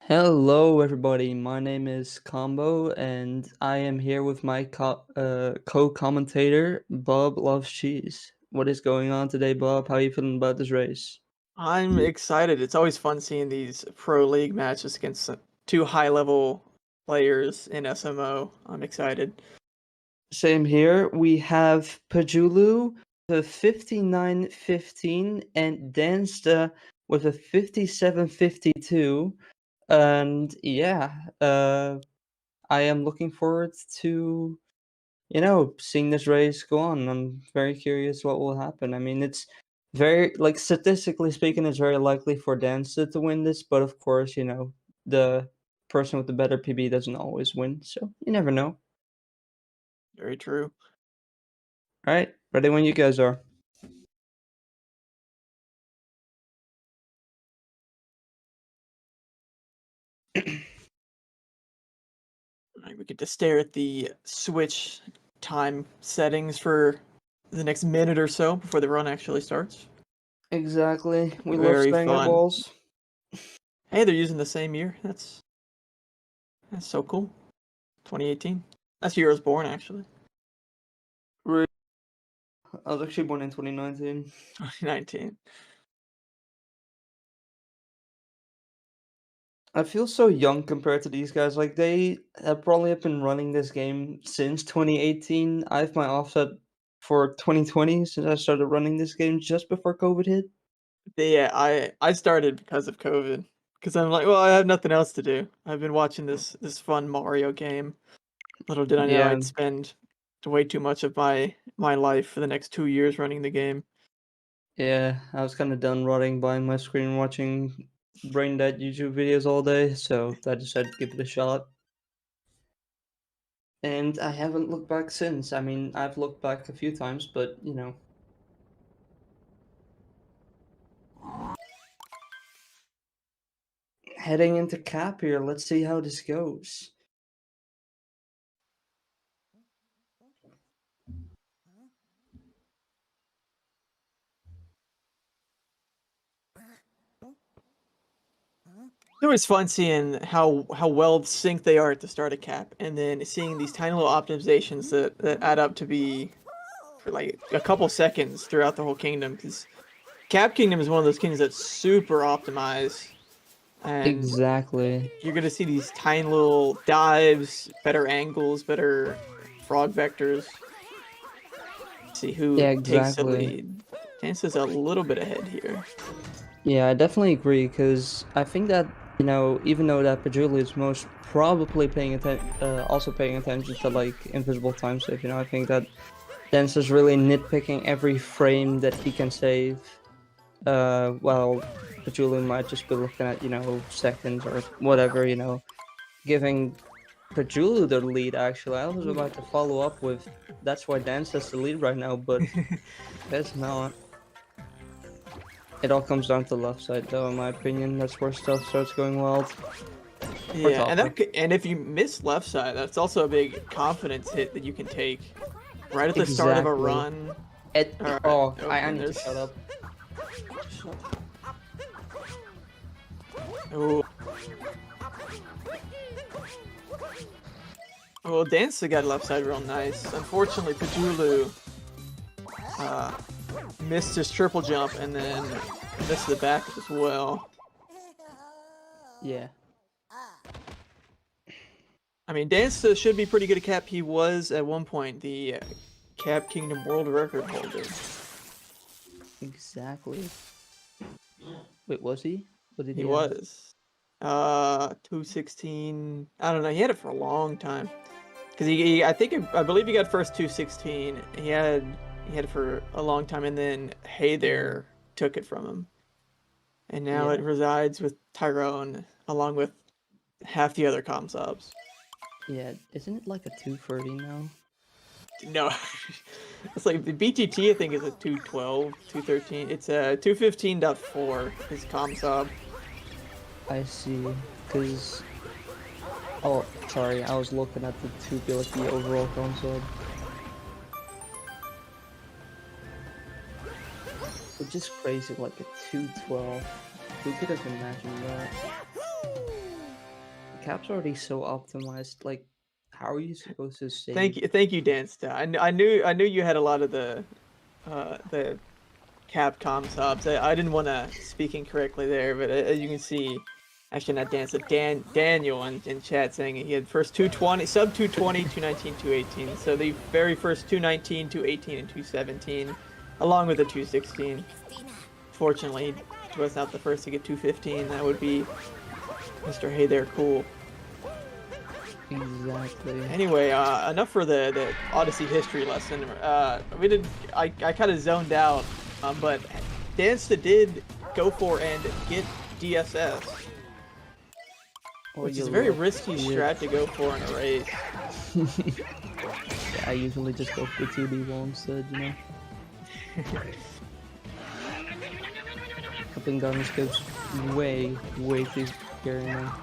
Hello, everybody. My name is Combo, and I am here with my co-commentator, Bob Loves Cheese. What is going on today, Bob? How are you feeling about this race? I'm excited. It's always fun seeing these pro league matches against two high level players in SMO. I'm excited. Same here. We have Pajulu with a 59-15 and Dansta with a 57-52. And yeah, I am looking forward to seeing this race go on. I'm very curious what will happen. I mean, it's very, like, statistically speaking, it's very likely for Dansta to win this, but of course, the person with the better PB doesn't always win, so you never know. Very true. All right, ready when you guys are. All right, we get to stare at the Switch time settings for the next minute or so before the run actually starts. Exactly. We love Very staying our fun. balls. Hey, they're using the same year. That's so cool. 2018. That's the year I was born, actually. Really? I was actually born in 2019. 2019. I feel so young compared to these guys. Like, they have probably have been running this game since 2018. I have my offset for 2020 since I started running this game just before COVID hit. Yeah, I started because of COVID. Because I'm like, well, I have nothing else to do. I've been watching this fun Mario game. Little did I know Yeah, I'd spend way too much of my life for the next 2 years running the game. yeah. I was kind of done rotting behind my screen watching brain dead YouTube videos all day, so I decided to give it a shot. And I haven't looked back since. I mean, I've looked back a few times, but heading into cap here. Let's see how this goes. It was fun seeing how well synced they are at the start of Cap, and then seeing these tiny little optimizations that add up to be for like a couple seconds throughout the whole kingdom. Because Cap Kingdom is one of those kingdoms that's super optimized, and Exactly. you're gonna see these tiny little dives, better angles, better frog vectors. See who Yeah, takes the exactly. lead. Dance's a little bit ahead here. Yeah, I definitely agree because I think that even though that Pajulu is most probably also paying attention to like invisible time save. I think that Dance is really nitpicking every frame that he can save. While Pajulu might just be looking at seconds or whatever. Giving Pajulu the lead. Actually, I was about to follow up with that's why Dance has the lead right now, but it's not. It all comes down to left side, though, in my opinion. That's where stuff starts going wild. Or Yeah, top lane. and if you miss left side, that's also a big confidence hit that you can take right at the start of a Exactly. run. It, All right. oh, Oh, I and need to shut there's up. oh. Well, Dansta got left side real nice. Unfortunately, Pajulu uh, missed his triple jump and then missed the back as well. Yeah. I mean, Dansta should be pretty good at cap. He was at one point the Cap Kingdom world record holder. Exactly. Wait, was he? What did He he have? was 216. I don't know. He had it for a long time because I believe he got first 216. He had it for a long time, and then Hey Mm, There took it from him, and now it yeah. resides with Tyrone along with half the other com subs. Yeah. Isn't it like a 230 now? No, it's like the BTT I think is a 212, 213. It's a 215.4 is com sub. I see. Because. Oh, sorry. I was looking at the like the overall console. Which is crazy. Like a 212. Who could have imagined that? cap's already so optimized. Like, how are you supposed to save? Thank you, Dansta. I knew you had a lot of the Capcom subs. I didn't want to speak incorrectly there, but as you can see, actually not Dansta, Daniel in chat saying he had first 220, sub 220, 219, 218. So the very first 219, 218, and 217, along with the 216. Fortunately, he was not the first to get 215. That would be Mr. Hey There Cool. Exactly. Anyway, enough for the Odyssey history lesson. I kind of zoned out, but Dansta did go for and get DSS, which is a very risky strat to go for in a race. Yeah, I usually just go for 2D1 instead, you know. Upping down this goes way too scary now.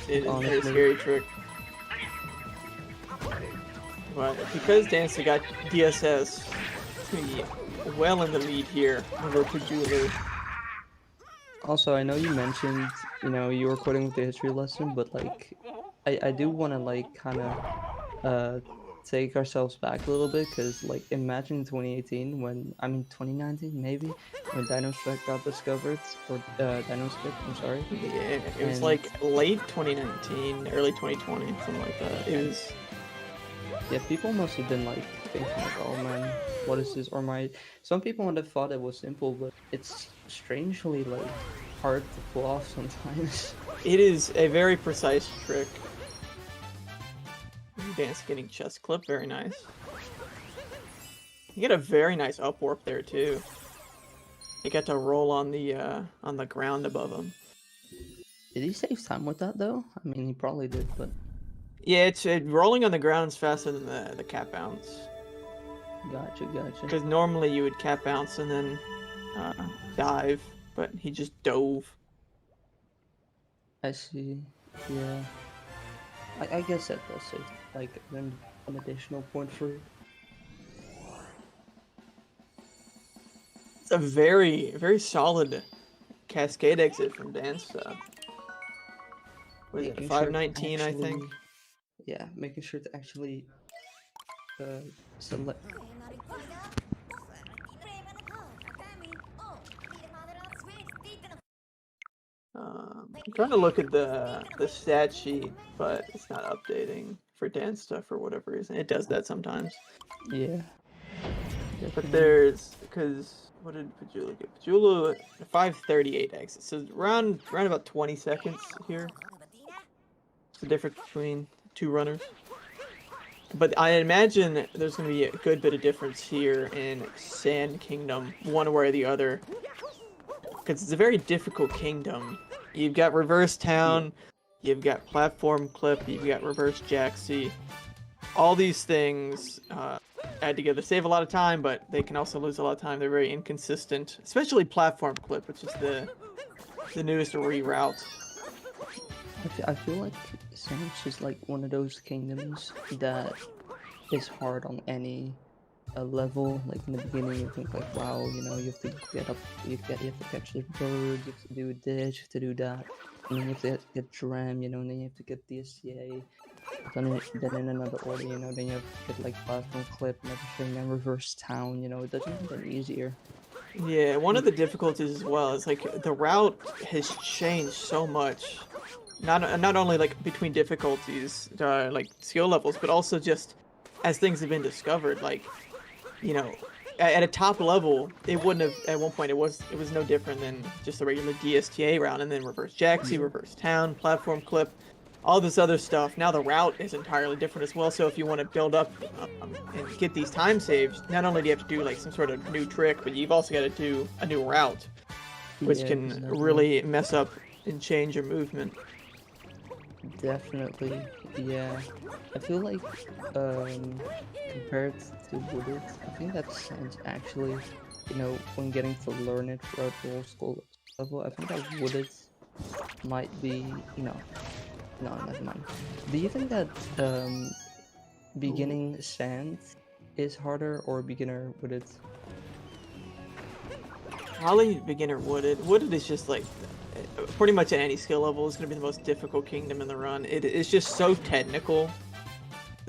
It is a very scary trick. But because Dansta got DSS, it's going to be well in the lead here over Pajulu. Also, I know you mentioned, you know, you were quoting with the history lesson, but like, I do want to like kind of take ourselves back a little bit, because like imagine 2018 when, I mean 2019 maybe, when Dansta got discovered, or Dansta, I'm sorry. Yeah, it was like late 2019, early 2020, something like that. It was. Yeah, people must have been like thinking like, oh man, what is this? Or some people would have thought it was simple, but it's strangely like hard to pull off sometimes. It is a very precise trick. Dansta getting chest clip, very nice. You get a very nice up warp there too. You got to roll on the ground above him. Did he save time with that though? I mean, he probably did, but yeah, it's rolling on the ground is faster than the cap bounce. Gotcha. Because normally you would cap bounce and then dive, but he just dove. I see. Yeah. I guess that does save like an additional point for. It's a very solid cascade exit from Dansta. Was it 519, I think? Yeah, making sure to actually select. I'm trying to look at the stat sheet, but it's not updating for Dansta for whatever reason. It does that sometimes. Yeah. But there's, because what did Pajulu get? Pajulu 538 exit, so around about 20 seconds here. It's the difference between two runners. But I imagine there's going to be a good bit of difference here in Sand Kingdom, one way or the other. Because it's a very difficult kingdom. You've got Reverse Town, you've got Platform Clip, you've got Reverse Jaxi. All these things add together. Save a lot of time, but they can also lose a lot of time. They're very inconsistent. Especially Platform Clip, which is the newest reroute. I feel like Sand's is like one of those kingdoms that is hard on any level. Like in the beginning, you think like, wow, you know, you have to get up, you have to catch the bird, you have to do this, you have to do that, and then you have to get Dram, you know, and then you have to get the SCA. Then in another order, you know, then you have to get like Platform Clip and everything, then Reverse Town, you know, it doesn't get any easier. Yeah, one of the difficulties as well is like the route has changed so much. Not only like between difficulties, like skill levels, but also just as things have been discovered. Like, you know, at a top level, it wouldn't have. At one point, it was no different than just a regular DSTA route, and then Reverse Jaxi, Reverse Town, Platform Clip, all this other stuff. Now the route is entirely different as well. So if you want to build up and get these time saves, not only do you have to do like some sort of new trick, but you've also got to do a new route, which can really mess up and change your movement. Definitely, yeah. I feel like compared to Wooded, I think that Sand's actually, you know, when getting to learn it throughout the whole school level, I think that Wooded might be, you know, no, never mind. Do you think that beginning Sand is harder or beginner Wooded? Probably beginner Wooded. Wooded is just like pretty much at any skill level is going to be the most difficult kingdom in the run. It's just so technical.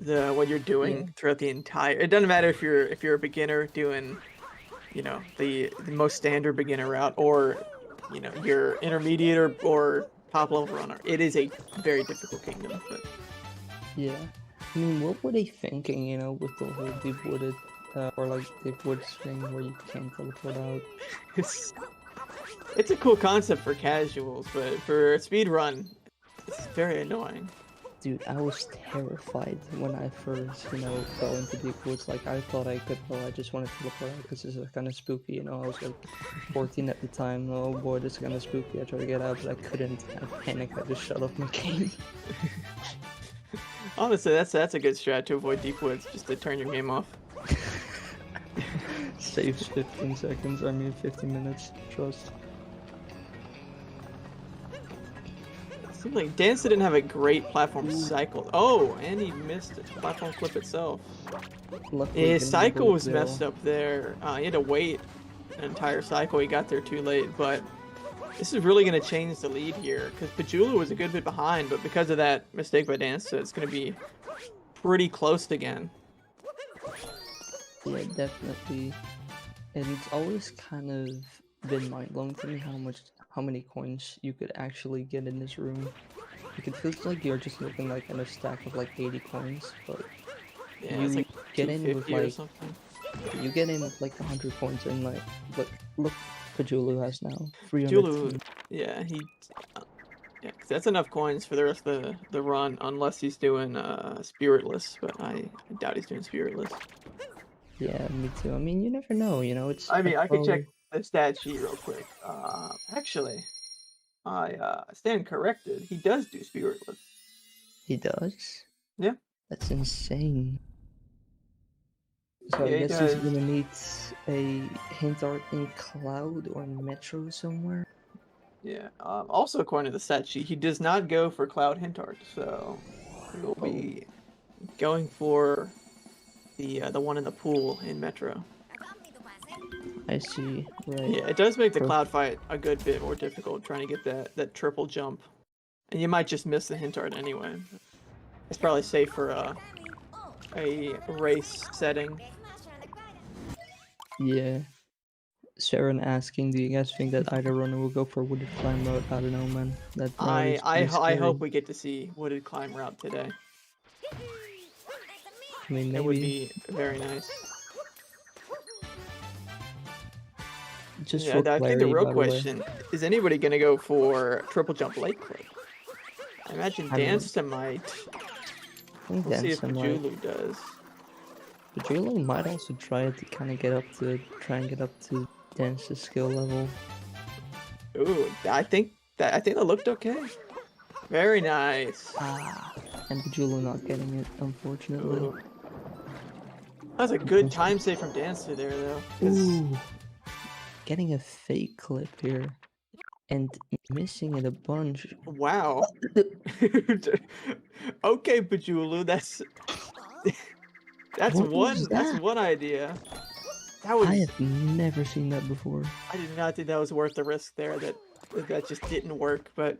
What you're doing throughout the entire. It doesn't matter if you're a beginner doing, you know, the most standard beginner route, or you know, your intermediate or top level runner. It is a very difficult kingdom. But Yeah. I mean, what were they thinking, you know, with the whole deep wooded, or like deep woods thing where you can't teleport out? it's a cool concept for casuals, but for a speed run, it's very annoying. Dude, I was terrified when I first, you know, fell into deep woods. Like, I thought I could, I just wanted to teleport out because this is kind of spooky, you know. I was like 14 at the time. Oh boy, this is kind of spooky. I tried to get out, but I couldn't. I panicked. I just shut off my game. Honestly, that's a good strat to avoid deep woods, just to turn your game off. Saves 15 seconds, I mean 15 minutes, trust. It seemed like Dansta didn't have a great platform cycle. Oh, and he missed the platform flip itself. Luckily, His cycle was Brazil. messed up there. He had to wait an entire cycle. He got there too late, but this is really going to change the lead here, because Pajulu was a good bit behind, but because of that mistake by Dansta, it's going to be pretty close again. Yeah, definitely. And it's always kind of been mind-blowing to me how many coins you could actually get in this room. Like, it feels like you're just looking like at a stack of like 80 coins, but Yeah, you it's like get in with 250 or like something. you get in with like 100 coins, and like look Pajulu has now 300. Pajulu, yeah, yeah, 'cause that's enough coins for the rest of the run, unless he's doing Spiritless, but I doubt he's doing Spiritless. Yeah, me too. I mean, you never know, you know, it's I mean, I could pro. check the stat sheet real quick. Actually, I stand corrected. He does do Spiritless. He does? Yeah. That's insane. So Yeah, I he guess he's does. gonna need a hint art in Cloud or Metro somewhere. Yeah. Also, according to the stat sheet, he does not go for Cloud Hint Art, so he will be going for the one in the pool in Metro. I see, right. Yeah, it does make the Perfect. cloud fight a good bit more difficult trying to get that triple jump. And you might just miss the hint art anyway. It's probably safe for a race setting. Yeah. Saren asking, do you guys think that either runner will go for Wooded Climb mode? I don't know, man. That route is I kinda scary. hope we get to see Wooded Climb route today. I mean, maybe. It would be very nice. Just Yeah, for I think the clarity, real by the way. question is anybody gonna go for triple jump late clip? I imagine I mean, Dansta might. I think We'll see if Dansta might. Pajulu does. Pajulu might also try to kind of try and get up to Dance's skill level. Ooh, I think that looked okay. Very nice. And Pajulu not getting it, unfortunately. Ooh. That's a good time save from Dancer there, though. 'Cause Ooh. Getting a fake clip here. And missing it a bunch. wow. Okay, Pajulu, that's What was that's that? one idea. That was I have never seen that before. I did not think that was worth the risk there. That just didn't work. But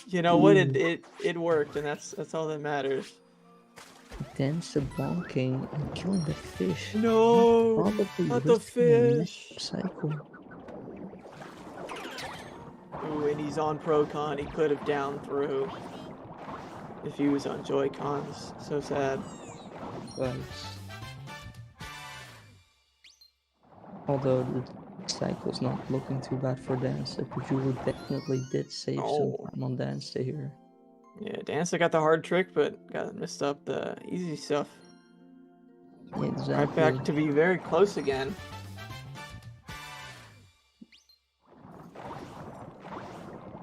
you know what? It worked, and that's all that matters. Dansta bonking and killing the fish. No, Probably not the risking a fish. cycle. Ooh, and he's on Procon. He could have down through if he was on Joy-Cons. So sad. Thanks. Although the cycle's not looking too bad for Dansta, Pajulu definitely did save some time on Dansta here. Yeah, Dansta got the hard trick, but got messed up the easy stuff. Yeah, exactly. Right back to be very close again.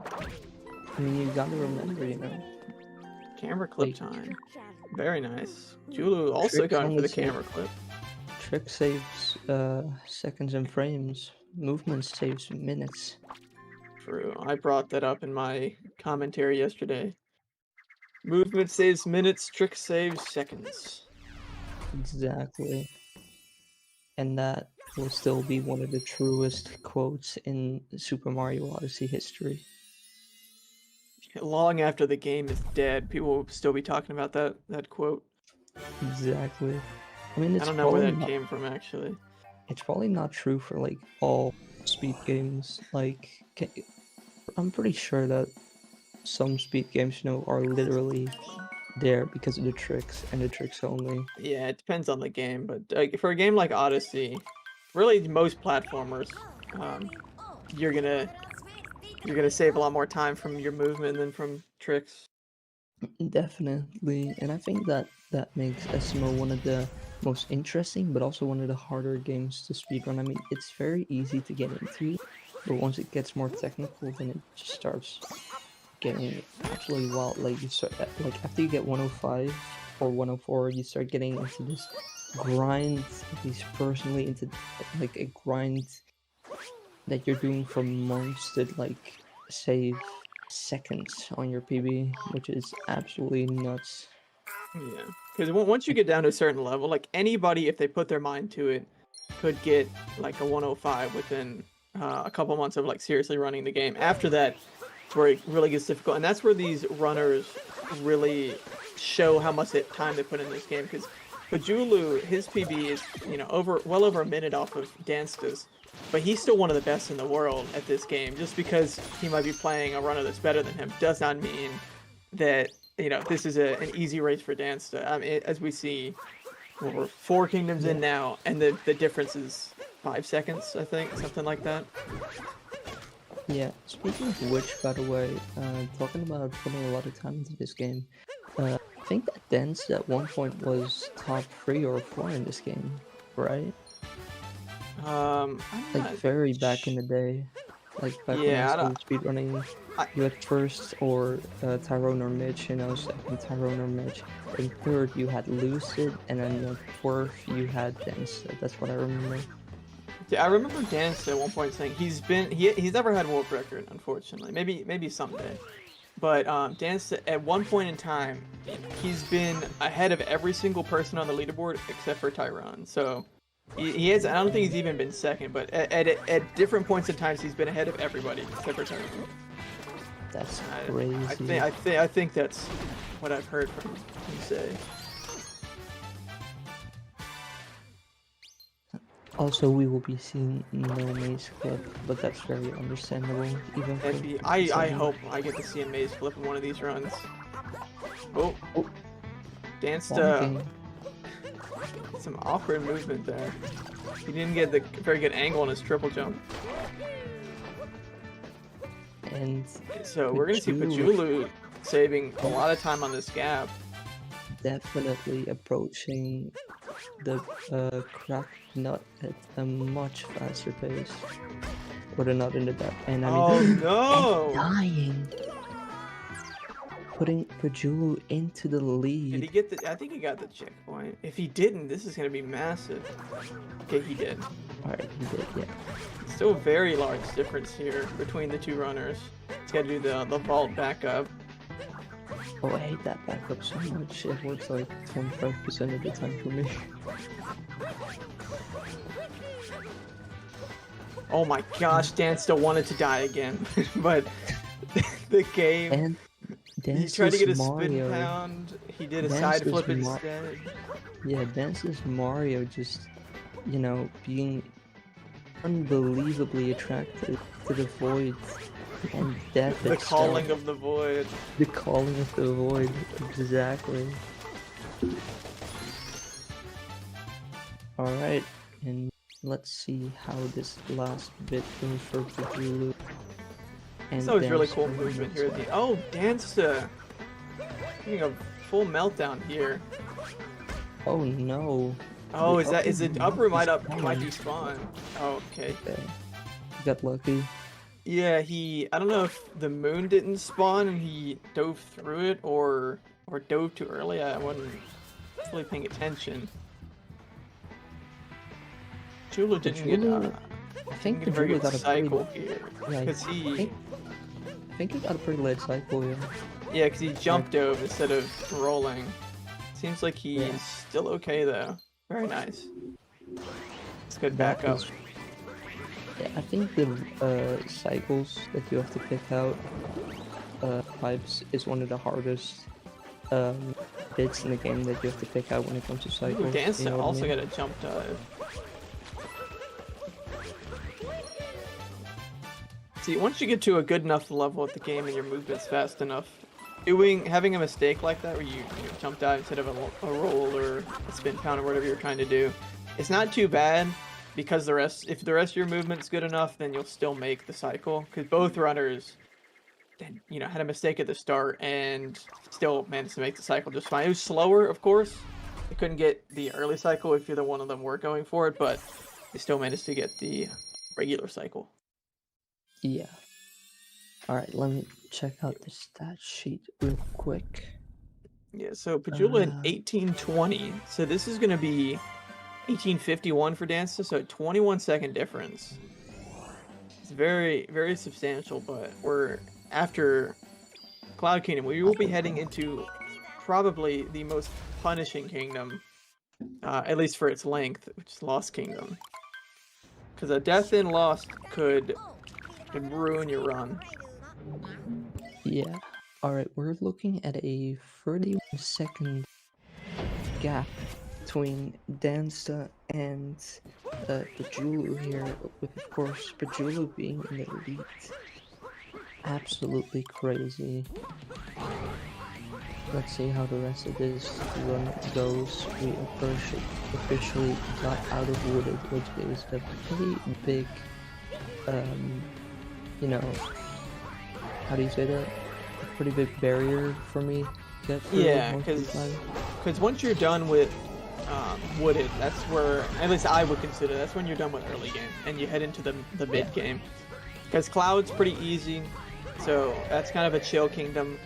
I mean, you gotta remember, you know. Camera clip time. Very nice. Julu also going for the camera clip. Trick saves seconds and frames. Movement saves minutes. True. I brought that up in my commentary yesterday. Movement saves minutes, trick saves seconds. Exactly. And that will still be one of the truest quotes in Super Mario Odyssey history. Long after the game is dead, people will still be talking about that quote. Exactly. I mean, I don't know where that came from, actually. it's probably not true for like all speed games. Like, I'm pretty sure that some speed games, are literally there because of the tricks and the tricks only. Yeah, it depends on the game, but for a game like Odyssey, really most platformers, you're gonna save a lot more time from your movement than from tricks. Definitely, and I think that makes SMO one of the most interesting, but also one of the harder games to speedrun. I mean, it's very easy to get into, but once it gets more technical, then it just starts getting absolutely wild. Like you start, like after you get 105 or 104, you start getting into this grind. At least personally, into like a grind that you're doing for months to like save seconds on your PB, which is absolutely nuts. Yeah, because once you get down to a certain level, like anybody, if they put their mind to it, could get like a 105 within a couple months of like seriously running the game. After that, it's where it really gets difficult, and that's where these runners really show how much time they put in this game. Because Pajulu, his PB is well over a minute off of Dansta's, but he's still one of the best in the world at this game. Just because he might be playing a runner that's better than him does not mean that this is an easy race for Dansta. I mean, as we see, we're 4 kingdoms in now, and the difference is 5 seconds, I think, something like that. Yeah, speaking of which, by the way, talking about putting a lot of time into this game, I think that Dansta at one point was top 3 or 4 in this game, right? Like very back in the day, like back when I started speedrunning, you had first or Tyrone or Mitch, second Tyrone or Mitch, and third you had Lucid, and then the fourth you had Dansta. That's what I remember. Yeah, I remember Dansta at one point saying he's never had a world record, unfortunately. Maybe someday. But Dansta at one point in time, he's been ahead of every single person on the leaderboard except for Tyrone. So he has. I don't think he's even been second, but at different points in times he's been ahead of everybody except for Tyrone. That's crazy. I think that's what I've heard from him say. Also, we will be seeing no Maze clip, but that's very understandable. Even I hope I get to see a Maze flip in one of these runs. Oh, Dansta. Some awkward movement there. He didn't get the very good angle on his triple jump. And so we're gonna see Pajulu saving a lot of time on this gap. Definitely approaching the crack nut at a much faster pace. Or the nut in the back. And I mean, no! Dying. Putting Pajulu into the lead. Did he get the? I think he got the checkpoint. If he didn't, this is gonna be massive. Okay, he did. Alright, he did, yeah. Still a very large difference here between the two runners. He's got to do the vault backup. Oh, I hate that backup so much. It works like 25% of the time for me. Oh my gosh, Dan still wanted to die again, but the game. And he tried to get a spin pound. He did a side flip instead. Yeah, Dance's Mario just, being unbelievably attracted to the void and death the itself. Calling of the void. The calling of the void, exactly. Alright, and let's see how this last bit goes for Pajulu. And that was really cool movement here at the Dansta getting a full meltdown here. Oh no. Oh, is it upper might despawn? Oh, okay. You got lucky. Yeah, I don't know if the moon didn't spawn and he dove through it or dove too early. I wasn't fully paying attention. Pajulu didn't get I think a very good got a cycle here. Yeah, Because I think he got a pretty late cycle, yeah. Yeah, because he jumped dove instead of rolling. Seems like he's still okay though. Very nice. It's good That backup. is, yeah, I think the cycles that you have to pick out pipes is one of the hardest um, bits in the game that you have to pick out when it comes to Ooh, cycles. Dansta You know what I also mean? got a jump dive. See, once you get to a good enough level at the game and your movement's fast enough, having a mistake like that where you jump dive instead of a roll or a spin pound or whatever you're trying to do, it's not too bad because if the rest of your movement's good enough, then you'll still make the cycle. Because both runners, had a mistake at the start and still managed to make the cycle just fine. It was slower, of course. They couldn't get the early cycle if either one of them were going for it, but they still managed to get the regular cycle. Yeah. Alright, let me check out the stat sheet real quick. Yeah, so Pajulu had 1820. So this is going to be 1851 for Dansta, so 21-second difference. It's very, very substantial, but we're after Cloud Kingdom. We will be heading into probably the most punishing kingdom, at least for its length, which is Lost Kingdom. Because a death in Lost could ruin your run. Yeah. Alright, we're looking at a 31-second gap between Dansta and Pajulu here, with of course Pajulu being in the lead. Absolutely crazy. Let's see how the rest of this run goes. We officially got out of Wooded, which is a pretty big, how do you say that? A pretty big barrier for me to get through. Yeah, because once you're done with Wooded, that's where, at least I would consider, that's when you're done with early game and you head into the mid game. Because Cloud's pretty easy, so that's kind of a chill kingdom.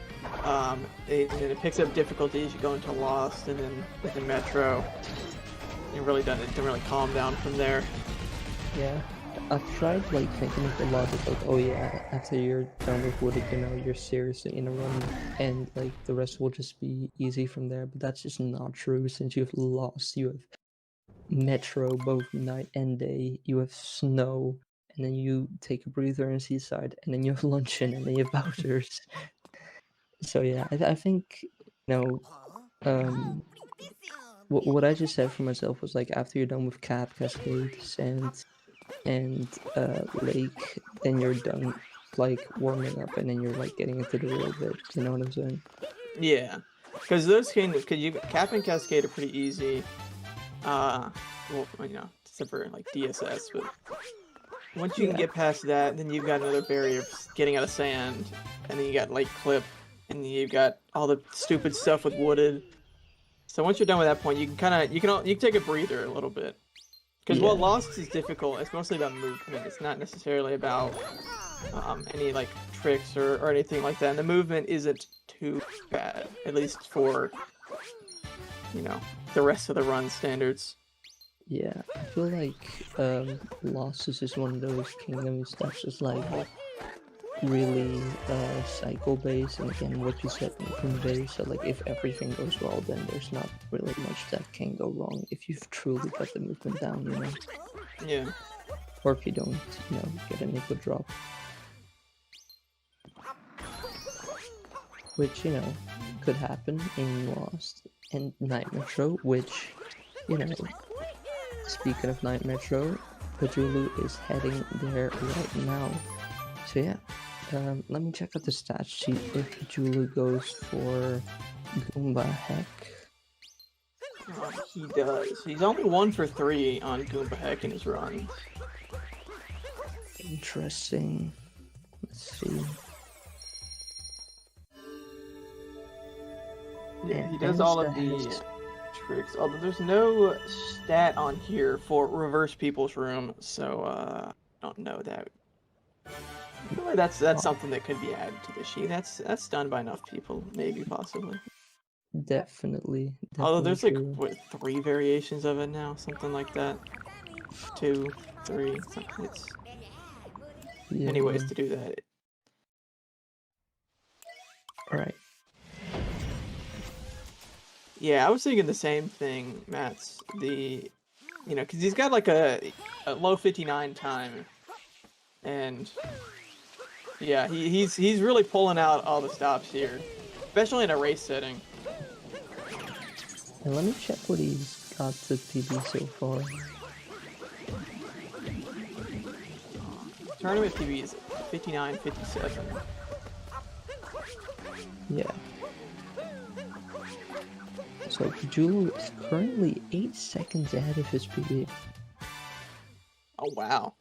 And then it picks up difficulty as you go into Lost, and then within Metro, it can really calm down from there. Yeah, I've tried like thinking of the logic, like, oh yeah, after you're done with Wooded, you're seriously in a run, and like the rest will just be easy from there. But that's just not true, since you have Lost, you have Metro both night and day, you have Snow, and then you take a breather in Seaside, and then you have Luncheon, and then you have Bowser's. So yeah, I think what I just said for myself was like, after you're done with Cap, Cascade, Sand, and Lake, then you're done like warming up, and then you're like getting into the real bit. You know what I'm saying? Yeah, because those kingdoms, Cap and Cascade are pretty easy. Except for like DSS, but once you can get past that, then you've got another barrier of getting out of Sand, and then you got Lake Clip, and then you've got all the stupid stuff with Wooded. So once you're done with that point, you can take a breather a little bit. Because while Lost is difficult, it's mostly about movement. It's not necessarily about any like tricks or anything like that. And the movement isn't too bad, at least for the rest of the run standards. Yeah, I feel like Lost is just one of those kingdoms that's just like really cycle based, and again what you said, movement based. So like if everything goes well, then there's not really much that can go wrong if you've truly got the movement down, Yeah. Or if you don't, get an equal drop. Which, could happen in Lost and Night Metro, which, speaking of Night Metro, Pajulu is heading there right now. So yeah, let me check out the stat sheet if Pajulu goes for Goomba Heck. He does. He's only 1 for 3 on Goomba Heck in his run. Interesting. Let's see. Yeah, he does all of the tricks. Although there's no stat on here for Reverse People's Room, so I don't know that. I feel like that's something that could be added to the sheet. That's done by enough people, maybe, possibly. Definitely. Although there's like 3 variations of it now, something like that. 2, 3. It's many ways to do that. Alright. Yeah, I was thinking the same thing, Mats. You know, because he's got like a low 59 time, and yeah, he's really pulling out all the stops here, especially in a race setting. And let me check what he's got to PB so far. Tournament PB is 59.57. Yeah. So Pajulu is currently 8 seconds ahead of his PB. Oh wow.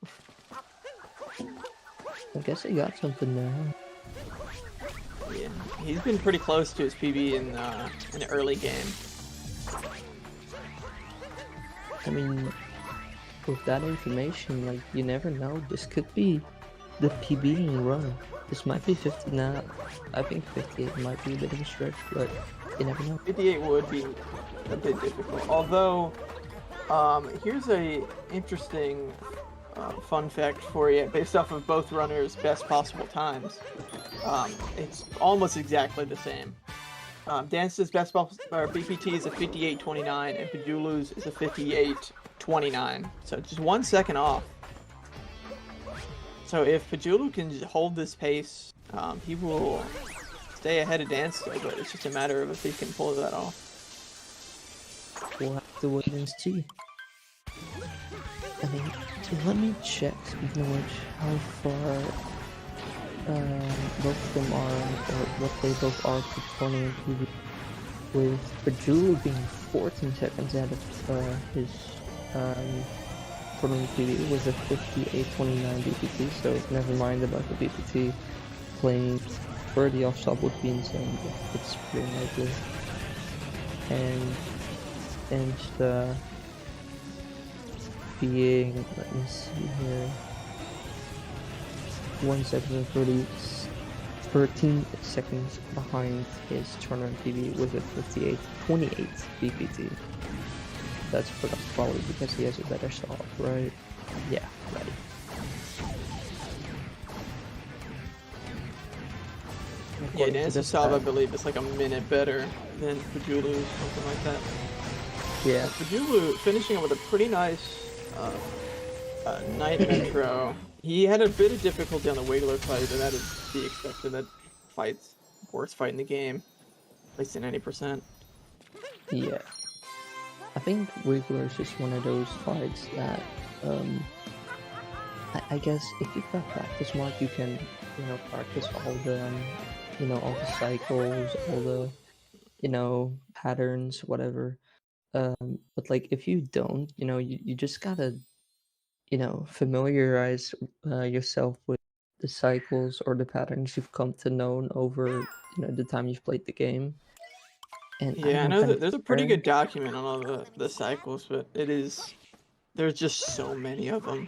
I guess he got something there. Yeah, he's been pretty close to his PB in the early game. I mean, with that information, like, you never know. This could be the PB run. This might be 50 now. I think 58 might be a bit of a stretch, but you never know. 58 would be a bit difficult. Although, here's a interesting fun fact for you, based off of both runners' best possible times. It's almost exactly the same. Dansta's best BPT is a 58.29, and Pajulu's is a 58.29. So just 1 second off. So if Pajulu can hold this pace, he will stay ahead of Dansta, but it's just a matter of if he can pull that off. We'll have to wait and see. I mean, let me check, speaking of which, how far both of them are, or what they both are for tournament PB. With Pajulu being 14 seconds ahead of his tournament PB with a 58.29 BPT, so never mind about the BPT. Playing birdie off stop would be insane, but it's pretty unlikely. And the being, let me see here, 1 second and 13 seconds behind his tournament PB with a 58.28 BPT. That's probably because he has a better stop, right? Yeah, right. Yeah, Dansta's stop, I believe, is like a minute better than Pajulu's, something like that. Yeah. Pajulu finishing up with a pretty nice night intro. He had a bit of difficulty on the Wiggler fight, but that is to be expected. That fight's the worst fight in the game, at least in 90%. Yeah. I think Wiggler is just one of those fights that, I guess if you've got practice mark, you can, you know, practice all the, you know, all the cycles, all the, you know, patterns, whatever. But like, if you don't, you know, you just gotta, you know, familiarize yourself with the cycles or the patterns you've come to know over, you know, the time you've played the game. And yeah, I know that there's a pretty good document on all the cycles, but there's just so many of them.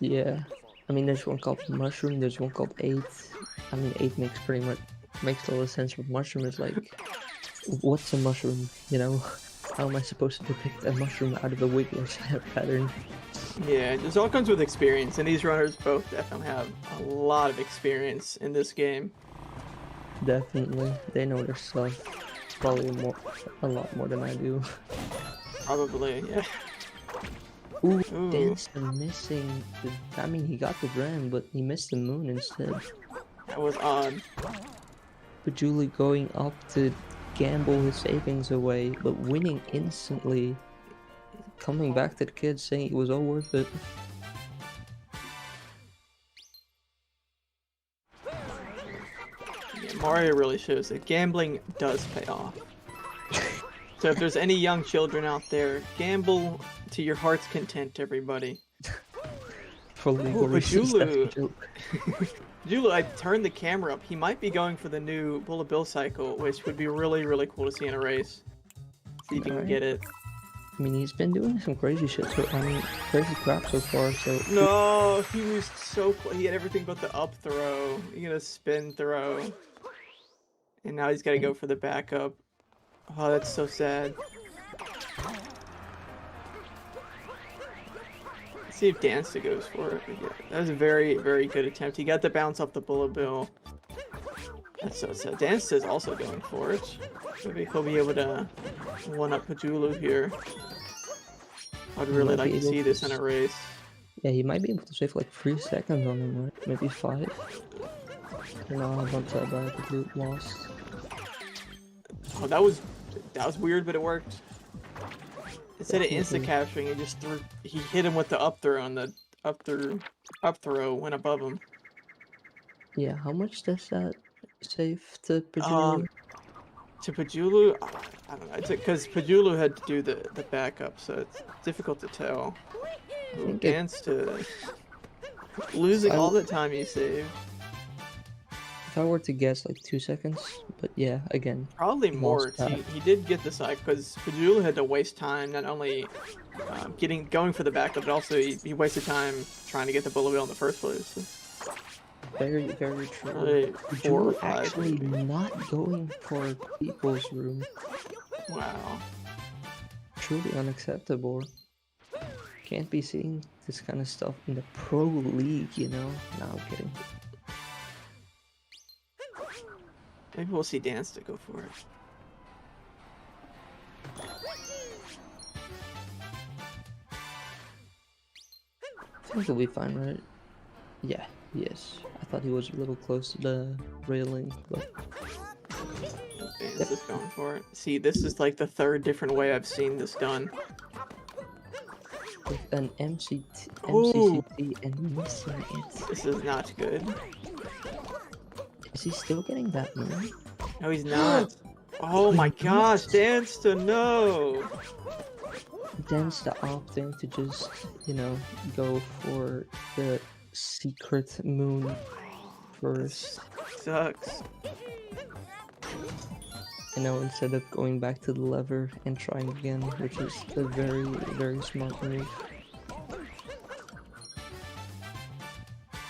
Yeah, I mean, there's one called Mushroom, there's one called 8. I mean, 8 makes a lot of sense, but Mushroom is like, what's a mushroom, you know? How am I supposed to depict a mushroom out of a Wiggler pattern? Yeah, it just all comes with experience, and these runners both definitely have a lot of experience in this game. Definitely, they know their stuff. Probably a lot more than I do. Probably, yeah. Ooh, Dansta missing. I mean, he got the grand, but he missed the moon instead. That was odd. Pajulu going up to gamble his savings away, but winning instantly. Coming back to the kids saying it was all worth it. Yeah, Mario really shows that gambling does pay off. So if there's any young children out there, gamble to your heart's content, everybody. For legal reasons. Pajulu, I turned the camera up. He might be going for the new Bullet Bill cycle, which would be really, really cool to see in a race. See if he can get it. I mean, he's been doing some crazy shit, so I mean, crazy crap so far, so... No, he was so close. He had everything but the up throw. He had a spin throw. And now he's got to go for the backup. Oh, that's so sad. Let's see if Dansta goes for it. Yeah, that was a very, very good attempt. He got the bounce off the Bullet Bill. That's so sad. Dansta's also going for it. Maybe he'll be able to one-up Pajulu here. I'd He really might like be to able see to this in a race. Yeah, he might be able to save like 3 seconds on him, right? Maybe 5. I don't know how much that group lost. Oh, that was weird, but it worked. Instead of Definitely. insta capturing, he hit him with the up throw, and the up throw went above him. Yeah, how much does that save to Um, Pajulu? to Pajulu, I don't know. It's because Pajulu had to do the backup, so it's difficult to tell. I Ooh, think Dansta losing I, all the time he saved. if I were to guess, like 2 seconds. But yeah, again, Probably more. lost that. He did get the side because Pajulu had to waste time not only going for the backup, but also he wasted time trying to get the bullet wheel in the first place. Very, very true. Probably 4 or Pajulu 5 actually maybe. not going for people's room. Wow. Truly unacceptable. Can't be seeing this kind of stuff in the pro league, you know? No, I'm kidding. Maybe we'll see Dansta go for it. I think he'll be fine, right? Yeah, he is. I thought he was a little close to the railing, but... Dansta's going for it. See, this is like the 3rd different way I've seen this done. With an Ooh. MCCT and missing it. This is not good. Is he still getting that move? No, he's not. Oh my gosh, Dansta, no! Dansta opting to just, you know, go for the secret moon first. Sucks. You know, instead of going back to the lever and trying again, which is a very, very smart move.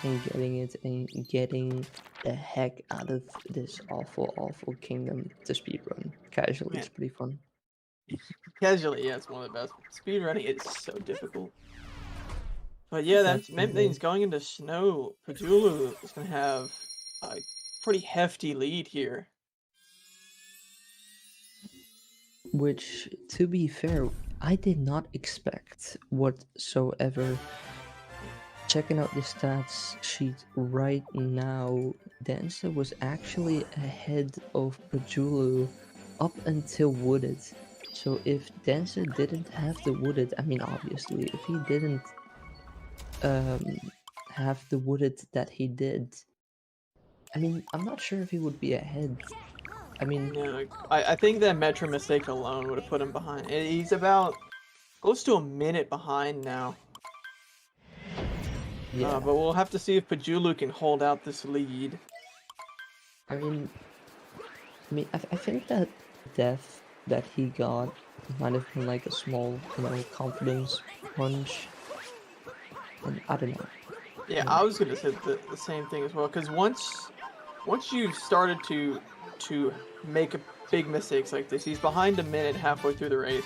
And getting it and getting the heck out of this awful, awful kingdom to speedrun. Casually, it's pretty fun. Casually, yeah, it's one of the best. Speedrunning is so difficult. But yeah, that means going into snow, Pajulu is going to have a pretty hefty lead here. Which, to be fair, I did not expect whatsoever. Checking out the stats sheet right now, Dansta was actually ahead of Pajulu up until Wooded. So if Dansta didn't have the Wooded, I mean obviously, if he didn't have the Wooded that he did, I mean, I'm not sure if he would be ahead. I mean... Yeah, I think that Metro mistake alone would have put him behind. He's about close to a minute behind now. Yeah. But we'll have to see if Pajulu can hold out this lead. I mean, I think that death that he got might have been like a small, you know, confidence punch. And I don't know. Yeah, I was gonna say the same thing as well. Because once you started to make big mistakes like this, he's behind a minute halfway through the race.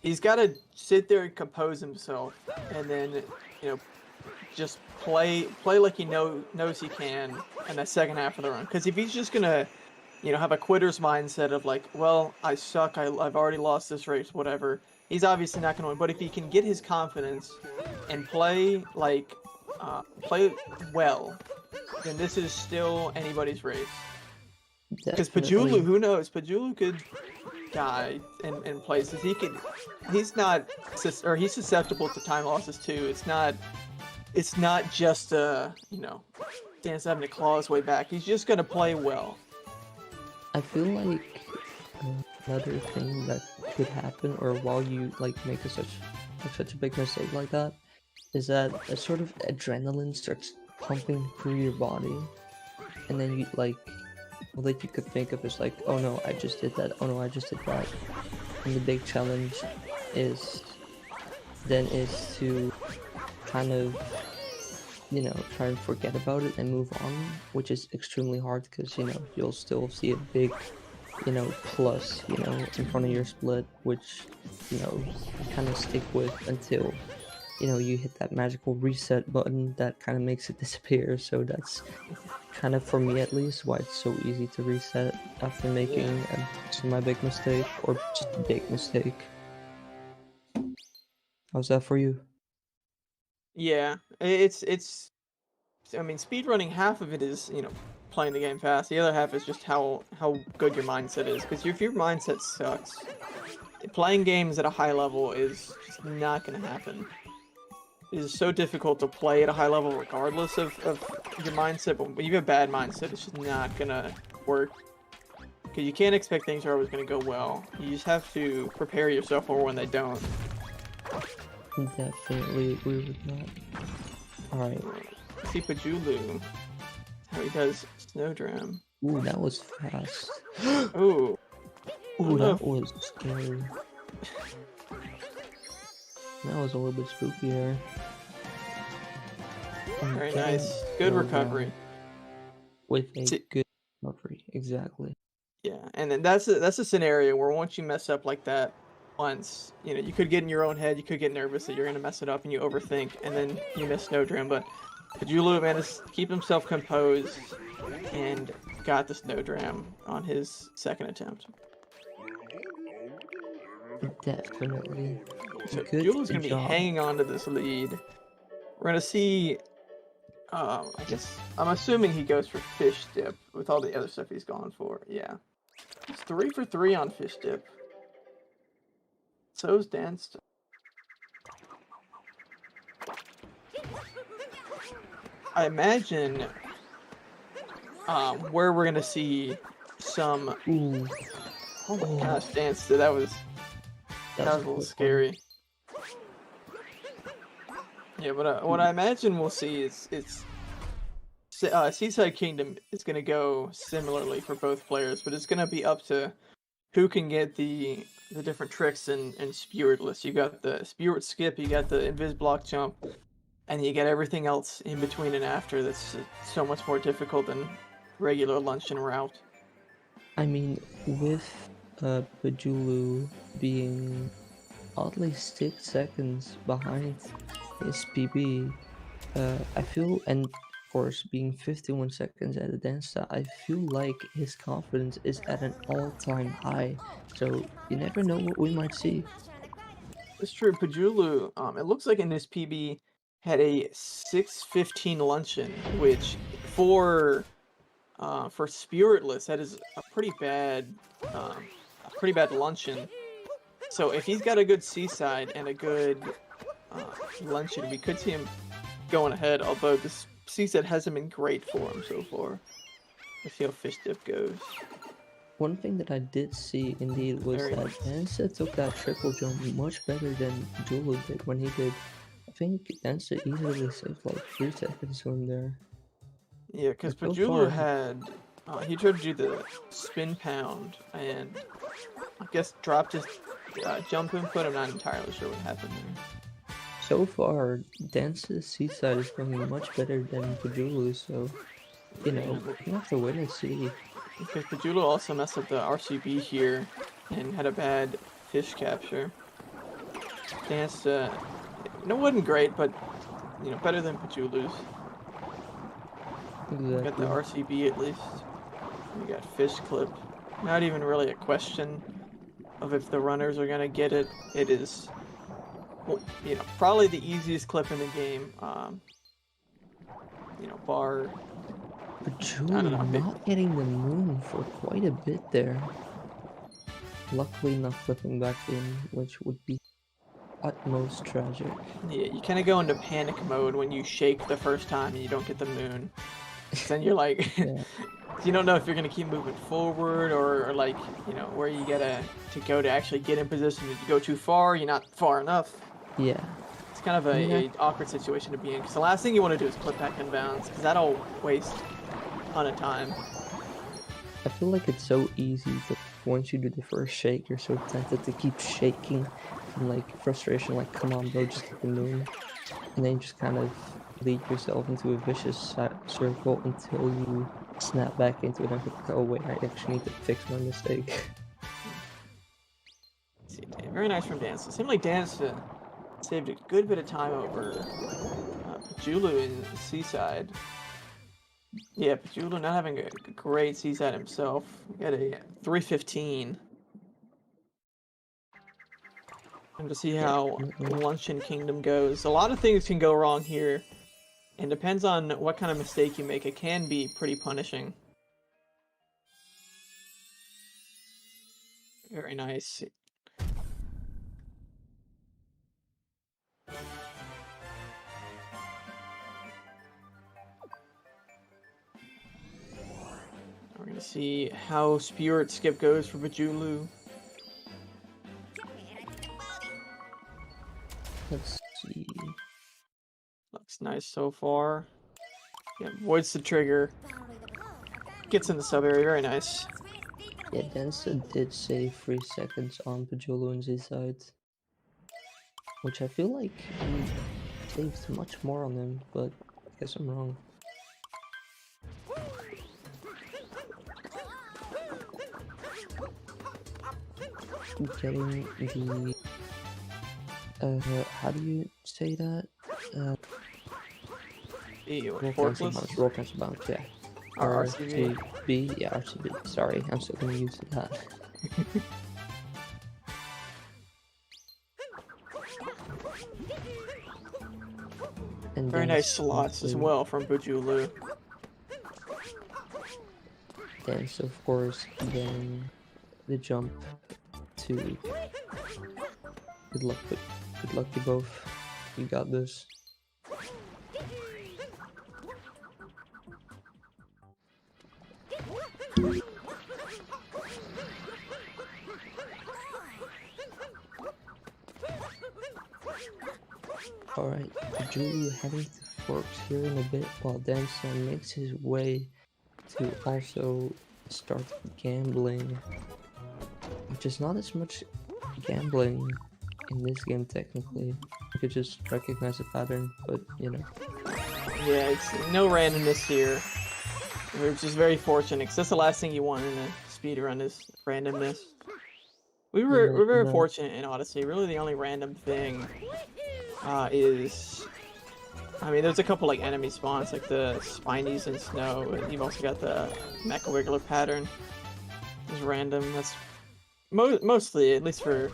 He's got to sit there and compose himself, and then you know, just play like he knows he can in the second half of the run. Because if he's just gonna, you know, have a quitter's mindset of like, well, I suck, I've already lost this race, whatever, he's obviously not gonna win. But if he can get his confidence and play like, play well, then this is still anybody's race. Because Pajulu, who knows? Pajulu could die in places. He's susceptible to time losses too. It's not just you know, Dansta having to claw his way back. He's just gonna play well. I feel like another thing that could happen, or while you like make such a big mistake like that, is that a sort of adrenaline starts pumping through your body, and then you like, all that you could think of is like, oh no, I just did that. Oh no, I just did that. And the big challenge is to kind of, you know, try and forget about it and move on, which is extremely hard because, you know, you'll still see a big, you know, plus, you know, in front of your split, which, you know, you kind of stick with until, you know, you hit that magical reset button that kind of makes it disappear. So that's kind of, for me at least, why it's so easy to reset after making a semi-big mistake, or just a big mistake. How's that for you? Yeah, it's. I mean, speedrunning, half of it is, playing the game fast. The other half is just how good your mindset is. Because if your mindset sucks, playing games at a high level is just not gonna happen. It is so difficult to play at a high level regardless of your mindset. But when you have a bad mindset, it's just not gonna work. Because you can't expect things are always gonna go well. You just have to prepare yourself for when they don't. Definitely agree with that. Alright. See Pajulu, how he does Snowdram. Ooh, that was fast. Ooh. Ooh, that was scary. That was a little bit spooky there. Very nice. Good recovery. With a good recovery, exactly. Yeah, and then that's a scenario where once you mess up like that once, you could get in your own head, you could get nervous that you're gonna mess it up and you overthink, and then you miss Snowdram. But Pajulu managed to keep himself composed and got the Snowdram on his second attempt. Definitely. So Good Pajulu's gonna be job. hanging on to this lead. We're gonna see. I guess I'm assuming he goes for fish dip with all the other stuff he's gone for. Yeah, he's 3 for 3 on fish dip. So's Dansta. I imagine where we're gonna see some. Ooh. Oh my gosh, Dansta, that was a little scary. Yeah, but what I imagine we'll see is Seaside Kingdom is gonna go similarly for both players, but it's gonna be up to who can get the different tricks and Spiritless. You got the Spirit Skip, you got the Invis Block Jump, and you get everything else in between and after that's so much more difficult than regular luncheon route. I mean, with Pajulu being oddly 6 seconds behind his PB, I feel, and of course being 51 seconds at the Dansta, I feel like his confidence is at an all-time high. So you never know what we might see. It's true. Pajulu, it looks like in this PB had a 6:15 luncheon, which for Spiritless, that is a pretty bad luncheon. So if he's got a good Seaside and a good luncheon, we could see him going ahead. Although this Seaside hasn't been great for him so far. Let's see how Fish Dip goes. One thing that I did see indeed was that Dansta took that triple jump much better than Pajulu did when he did. I think Dansta easily saved like 3 seconds from there. Yeah, because Pajulu had he tried to do the spin pound and I guess dropped his jump input. I'm not entirely sure what happened there. So far, Dance's Seaside is going much better than Pajulu, so we have to wait and see. Because Pajulu also messed up the RCB here and had a bad fish capture. Dance, it wasn't great, but better than Pajulu's. Exactly. We got the RCB at least. We got fish clip. Not even really a question of if the runners are gonna get it. It is, well, probably the easiest clip in the game. Bar. Pajulu not getting the moon for quite a bit there. Luckily not flipping back in, which would be utmost tragic. Yeah, you kind of go into panic mode when you shake the first time and you don't get the moon. Then you're like, yeah. You don't know if you're gonna keep moving forward or like, where you gotta to go to actually get in position. Did you go too far? You're not far enough. Yeah. It's kind of a awkward situation to be in. Because the last thing you want to do is clip back in bounds, because that'll waste a ton of time. I feel like it's so easy that once you do the first shake, you're so tempted to keep shaking from like frustration, like come on bro, just get the moon. And then you just kind of lead yourself into a vicious circle until you snap back into it and think, oh wait, I actually need to fix my mistake. See, very nice from Dansta. It seemed like Dansta saved a good bit of time over Pajulu in Seaside. Yeah, Pajulu not having a great Seaside himself. We got a 3:15. And to see how definitely. Luncheon Kingdom goes. A lot of things can go wrong here. And depends on what kind of mistake you make. It can be pretty punishing. Very nice. We're gonna see how Spirit Skip goes for Pajulu. Let's see. Looks nice so far. Yeah, avoids the trigger. Gets in the sub area, very nice. Yeah, Dansta did save 3 seconds on Pajulu on his side. Which I feel like he saved much more on him, but I guess I'm wrong. Getting the how do you say that? Roll counter bounce, yeah. RCB, yeah, RCB. Sorry, I'm still gonna use that. And very nice slots as well from Pajulu. Dance, of course, then the jump to good luck you both. You got this. Alright, Pajulu heading to forks here in a bit while Dansta makes his way to also start gambling, which is not as much gambling in this game technically. You could just recognize a pattern, but you know. Yeah, it's no randomness here. We're just very fortunate, because that's the last thing you want in a speedrun is randomness. We're very fortunate in Odyssey. Really the only random thing is... I mean, there's a couple like enemy spawns, like the Spinies in Snow, and you've also got the Mecha Wiggler pattern. It's random. That's mostly, at least for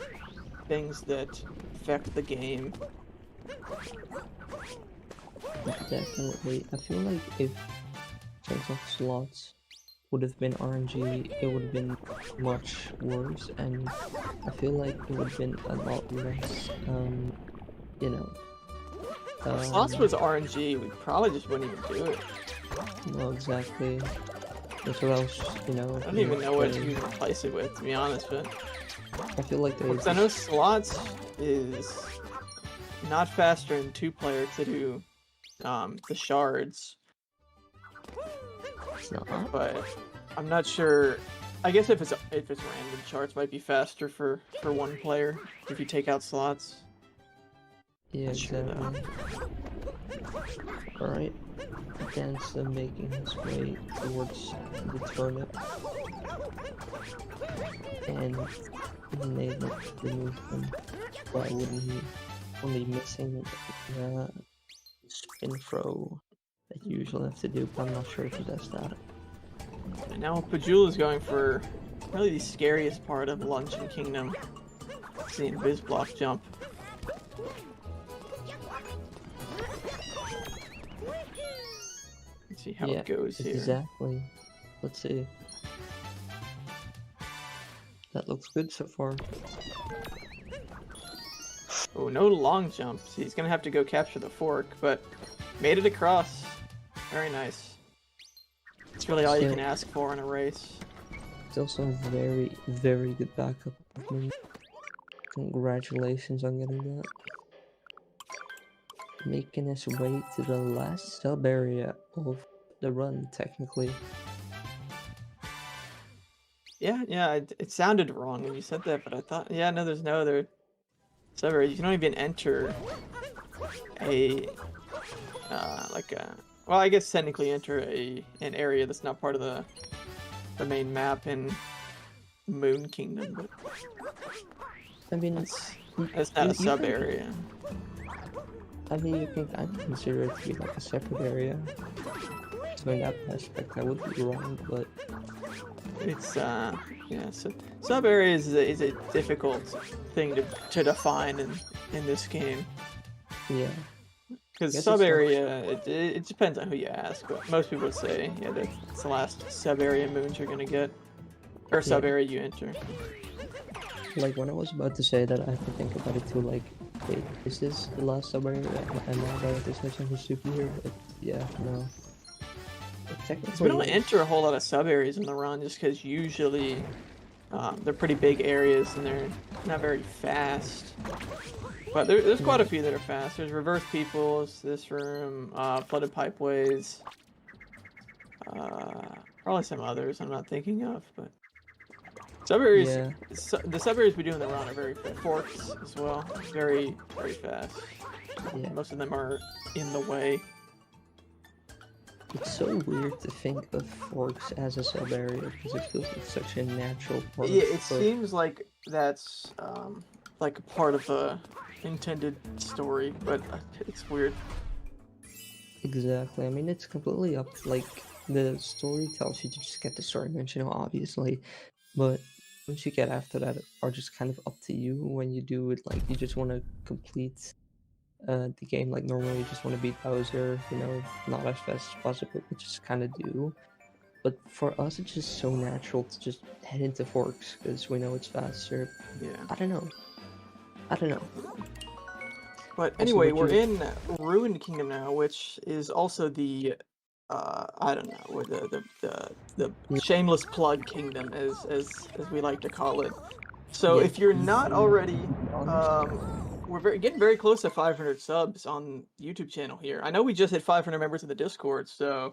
things that affect the game. Definitely. I feel like if chance of slots would have been RNG, it would have been much worse, and I feel like it would have been a lot less, you know. If slots was RNG, we probably just wouldn't even do it. No, exactly. That's what I was, you know. I don't even know what you replace it with, to be honest, but... I feel like they... Because I know slots is not faster in 2-player to do the shards. It's not. But I'm not sure. I guess if it's random, shards might be faster for 1 player if you take out slots. Yeah, exactly. Alright. Dansta making his way towards the turnip. And enable to remove him. Why wouldn't he? Only missing the spin throw that you usually have to do, but I'm not sure if he does that. And now Pajulu is going for really the scariest part of Luncheon Kingdom. It's the invis block jump. Let's see how it goes here. Exactly. Let's see. That looks good so far. Oh, no long jumps. He's gonna have to go capture the fork, but made it across. Very nice. It's really all you can ask for in a race. Still some very, very good backup movement. Congratulations on getting that. Making his way to the last sub area of the run, technically. Yeah, it sounded wrong when you said that, but I thought, yeah, no, there's no other sub area. You can only even enter a, well, I guess technically enter an area that's not part of the main map in Moon Kingdom, but I mean, it's not a sub area. I mean, you can kind of consider it to be like a separate area. So in that aspect, I would be wrong, but It's yeah. So sub area is a difficult thing to define in this game. Yeah. Because Guess sub it's not. area, it depends on who you ask, but most people would say, yeah, that's the last sub area moons you're gonna get, or Yeah. sub area you enter. Like when I was about to say that, I have to think about it too. Like, wait, is this the last sub area? Am I about to say something stupid here? But yeah, no. But Because technically, we don't enter a whole lot of sub areas in the run, just because usually they're pretty big areas and they're not very fast. But there's quite a few that are fast. There's reverse peoples, this room, flooded pipeways, probably some others I'm not thinking of, but sub areas. yeah. The sub areas we do in the run are very fast. Forks as well, very fast. Yeah. Most of them are in the way. It's so weird to think of forks as a sub area because it feels like such a natural part. Yeah, it but seems like that's like a part of the intended story, but it's weird. exactly. I mean, it's completely up. Like the story tells you to just get the story mention, obviously, but once you get after that, are just kind of up to you when you do it. Like you just want to complete the game like normally. You just want to beat Bowser, you know, not as fast as possible, but just kind of do. But for us, it's just so natural to just head into forks because we know it's faster. Yeah. I don't know. But Also, anyway, would we're you- in Ruined Kingdom now, which is also the I don't know, or the shameless plug kingdom as we like to call it. So Yeah, if you're not already honest. we're getting very close to 500 subs on the YouTube channel here. I know we just hit 500 members in the Discord, so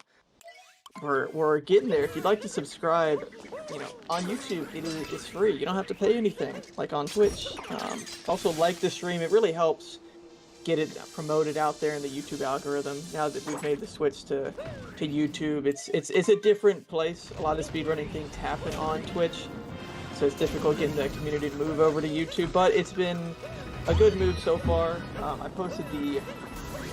we're getting there. If you'd like to subscribe, you know, on YouTube, it's free. You don't have to pay anything, like on Twitch. Also, like the stream. It really helps get it promoted out there in the YouTube algorithm. Now that we've made the switch to YouTube, it's a different place. A lot of speedrunning things happen on Twitch, so it's difficult getting the community to move over to YouTube. But it's been a good move so far. I posted the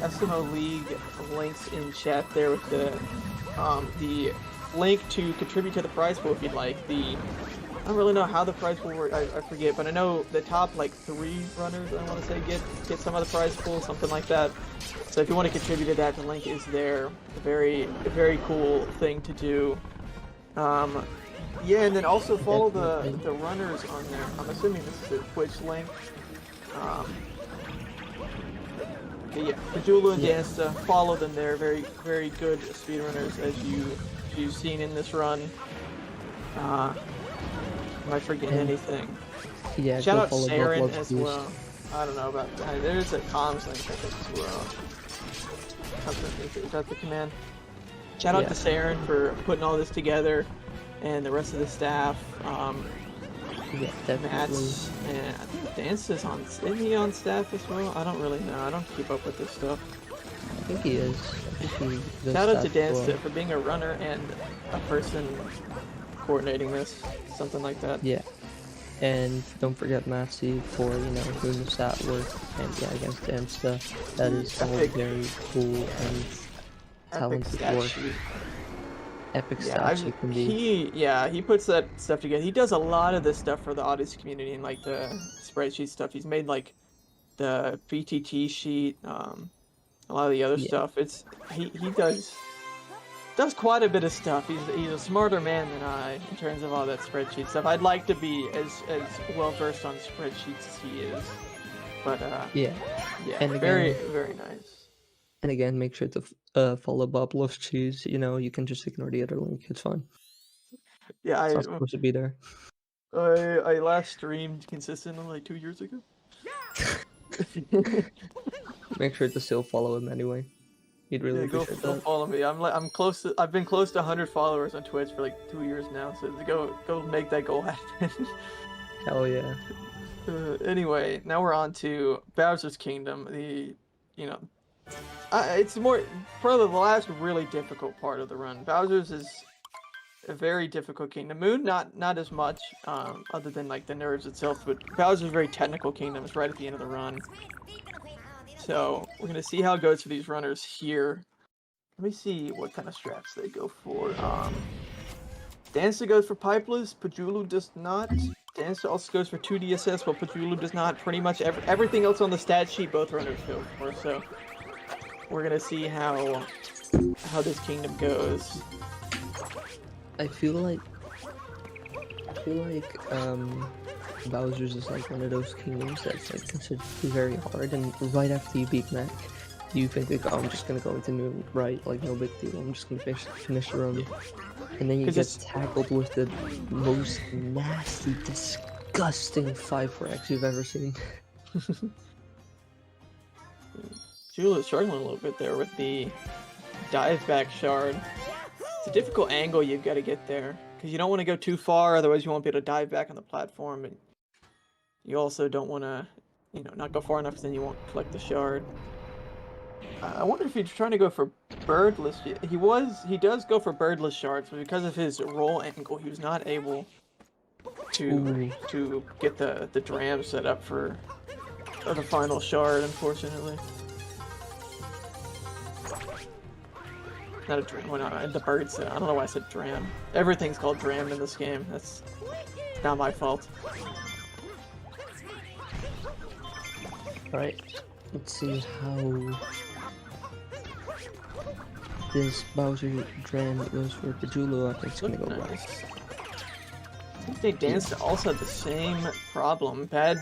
SMO League links in chat there with the link to contribute to the prize pool if you'd like. I don't really know how the prize pool works, I forget, but I know the top like 3 runners, I want to say, get some of the prize pool, something like that. So if you want to contribute to that, the link is there. A very cool thing to do. Yeah, and then also follow the runners on there. I'm assuming this is a Twitch link. Yeah, Pajulu and Dansta, follow them there. Very good speedrunners as you've seen in this run. Am I forgetting anything? Yeah, Shout go out follow Saren Buffalo's as Boost. well. I don't know about that. There's a comms link I think as well. Is that the command? Shout out to Saren for putting all this together, and the rest of the staff. Yeah, definitely. Matt's, and I think Dansta's on. Isn't he on staff as well? I don't really know. I don't keep up with this stuff. I think he is. I think he does Shout out to that as Dansta well. for being a runner and a person coordinating this, something like that. Yeah. And don't forget Massey for, you know, doing the stat work and yeah, against Dansta. That is all very cool and talented work. Epic stats you can be. He puts that stuff together. He does a lot of this stuff for the Odyssey community and like the spreadsheet stuff. He's made like the BTT sheet, a lot of the other stuff. He does quite a bit of stuff. He's a smarter man than I in terms of all that spreadsheet stuff. I'd like to be as well versed on spreadsheets as he is, but yeah, and again, very nice. And again, make sure to follow Bob Loves Cheese. You know, you can just ignore the other link. It's fine. Yeah, it's not supposed to be there. I last streamed consistently like 2 years ago. Make sure to still follow him anyway. He'd really go follow me. I'm close to. I've been close to 100 followers on Twitch for like 2 years now. So go make that goal happen. Hell yeah. Anyway, now we're on to Bowser's Kingdom. It's more probably the last really difficult part of the run. Bowser's is a very difficult kingdom. Moon not as much, other than like the nerves itself. But Bowser's very technical kingdom. It's right at the end of the run. So we're gonna see how it goes for these runners here. Let me see what kind of strats they go for. Dansta goes for Pipeless, Pajulu does not. Dansta also goes for 2 DSS, while Pajulu does not. Pretty much everything else on the stat sheet, both runners go for. So we're gonna see how this kingdom goes. I feel like Bowser's is like one of those kingdoms that's like considered very hard, and right after you beat Mac, you think like, oh, I'm just gonna go into new right, like no big deal, I'm just gonna finish the run. And then you get tackled with the most nasty, disgusting 5-4X you've ever seen. Pajulu is struggling a little bit there with the dive back shard. It's a difficult angle you've got to get there, because you don't want to go too far, otherwise you won't be able to dive back on the platform, and you also don't want to, not go far enough, because then you won't collect the shard. I wonder if he's trying to go for birdless. He does go for birdless shards, but because of his roll angle, he was not able to get the dram set up for the final shard, unfortunately. Not a dram, the bird set. I don't know why I said dram. Everything's called dram in this game. That's not my fault. Alright, let's see how this Bowser dram goes for Pajulu. I think it's gonna go well. I think Dansta also had the same problem. Bad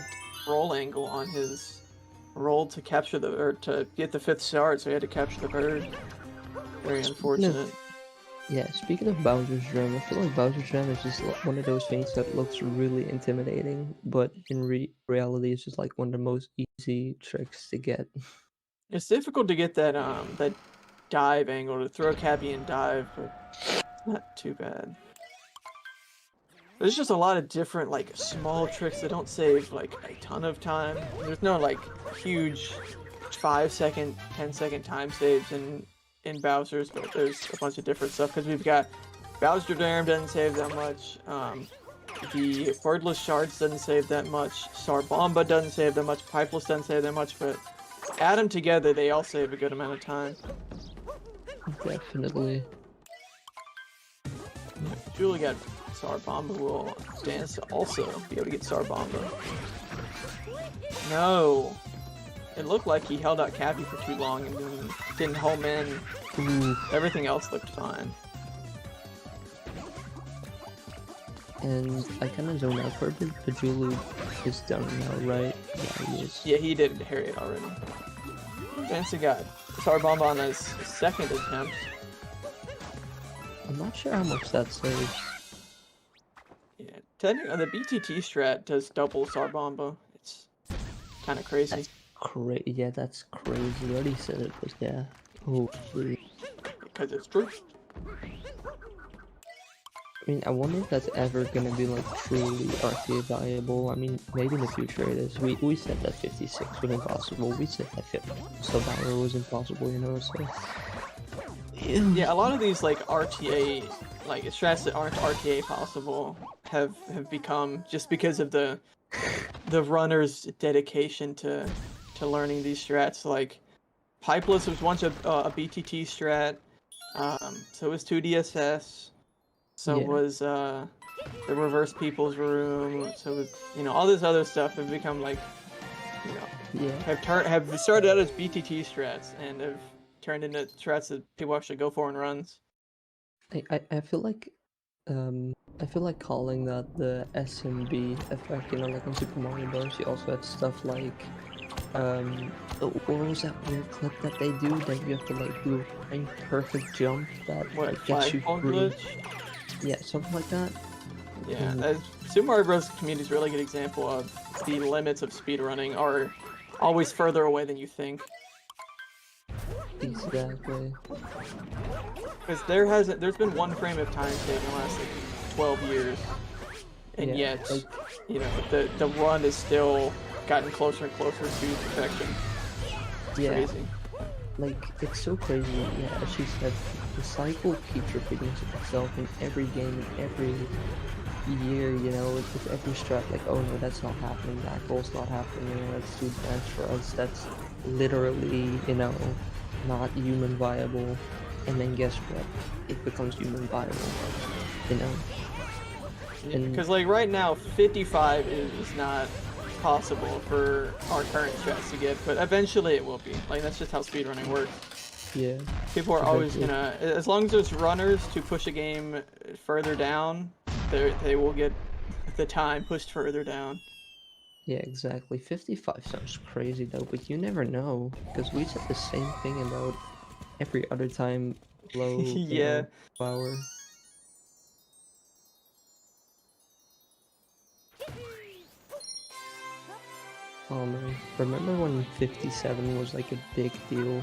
roll angle on his roll to capture to get the 5th shard, so he had to capture the bird. Very unfortunate. Yeah, speaking of Bowser's dram, I feel like Bowser's dram is just one of those things that looks really intimidating, but in reality it's just like one of the most easy tricks to get. It's difficult to get that that dive angle, to throw Cappy and dive, but it's not too bad. There's just a lot of different like small tricks that don't save like a ton of time. There's no like huge 5-second, 10-second time saves in Bowser's, but there's a bunch of different stuff, because we've got Bowser Dram doesn't save that much, the birdless shards doesn't save that much, Sarbomba doesn't save that much, Pipeless doesn't save that much, but add them together, they all save a good amount of time. Definitely. Julie got Sarbomba, will Dance to also be able to get Sarbomba. No! It looked like he held out Cappy for too long and didn't home in. Everything else looked fine. And I kind of zoned out for a bit. Pajulu is done now, right? Yeah, he is. Yeah, he did Harriet already. Dansta got Sarbomba on his 2nd attempt. I'm not sure how much that saves. Yeah, technically the BTT strat does double Sarbomba. It's kind of crazy. Yeah, that's crazy. You already said it, but yeah. Oh, because it's true. I mean, I wonder if that's ever gonna be like truly RTA viable. I mean, maybe in the future it is. We said that 56 was impossible. We said that 50 Bauer was impossible, so. Yeah, a lot of these like RTA, like strats that aren't RTA possible have become just because of the runner's dedication to learning these strats. Like Pipeless was once a BTT strat, so was 2 DSS, so was the reverse people's room, so was, all this other stuff have become like, have started out as BTT strats and have turned into strats that people actually go for in runs. I feel like calling that the SMB effect, like in Super Mario Bros. You also had stuff like what was that weird clip that they do that you have to like do a perfect jump that gets you through? Yeah, something like that. Yeah, Super Mario Bros. Community is a really good example of the limits of speedrunning are always further away than you think. Exactly. Because there's been one frame of time save in the last like 12 years, and yet, the run is still gotten closer and closer to perfection. It's crazy. Like, it's so crazy. Yeah, as she said, the cycle keeps repeating itself in every game, in every year, with every strat, like, oh no, that's not happening, that roll's not happening, that's too advanced for us, that's literally, not human viable, and then guess what? It becomes human viable. you know. And Because like right now, 55 is not possible for our current strats to get, but eventually it will be. Like that's just how speedrunning works. yeah, People are always eventually. gonna, as long as there's runners to push a game further down, they will get the time pushed further down. Yeah, exactly. 55 sounds crazy though, but you never know because we said the same thing about every other time below, you Yeah. know, power. Oh man, remember when 57 was like a big deal?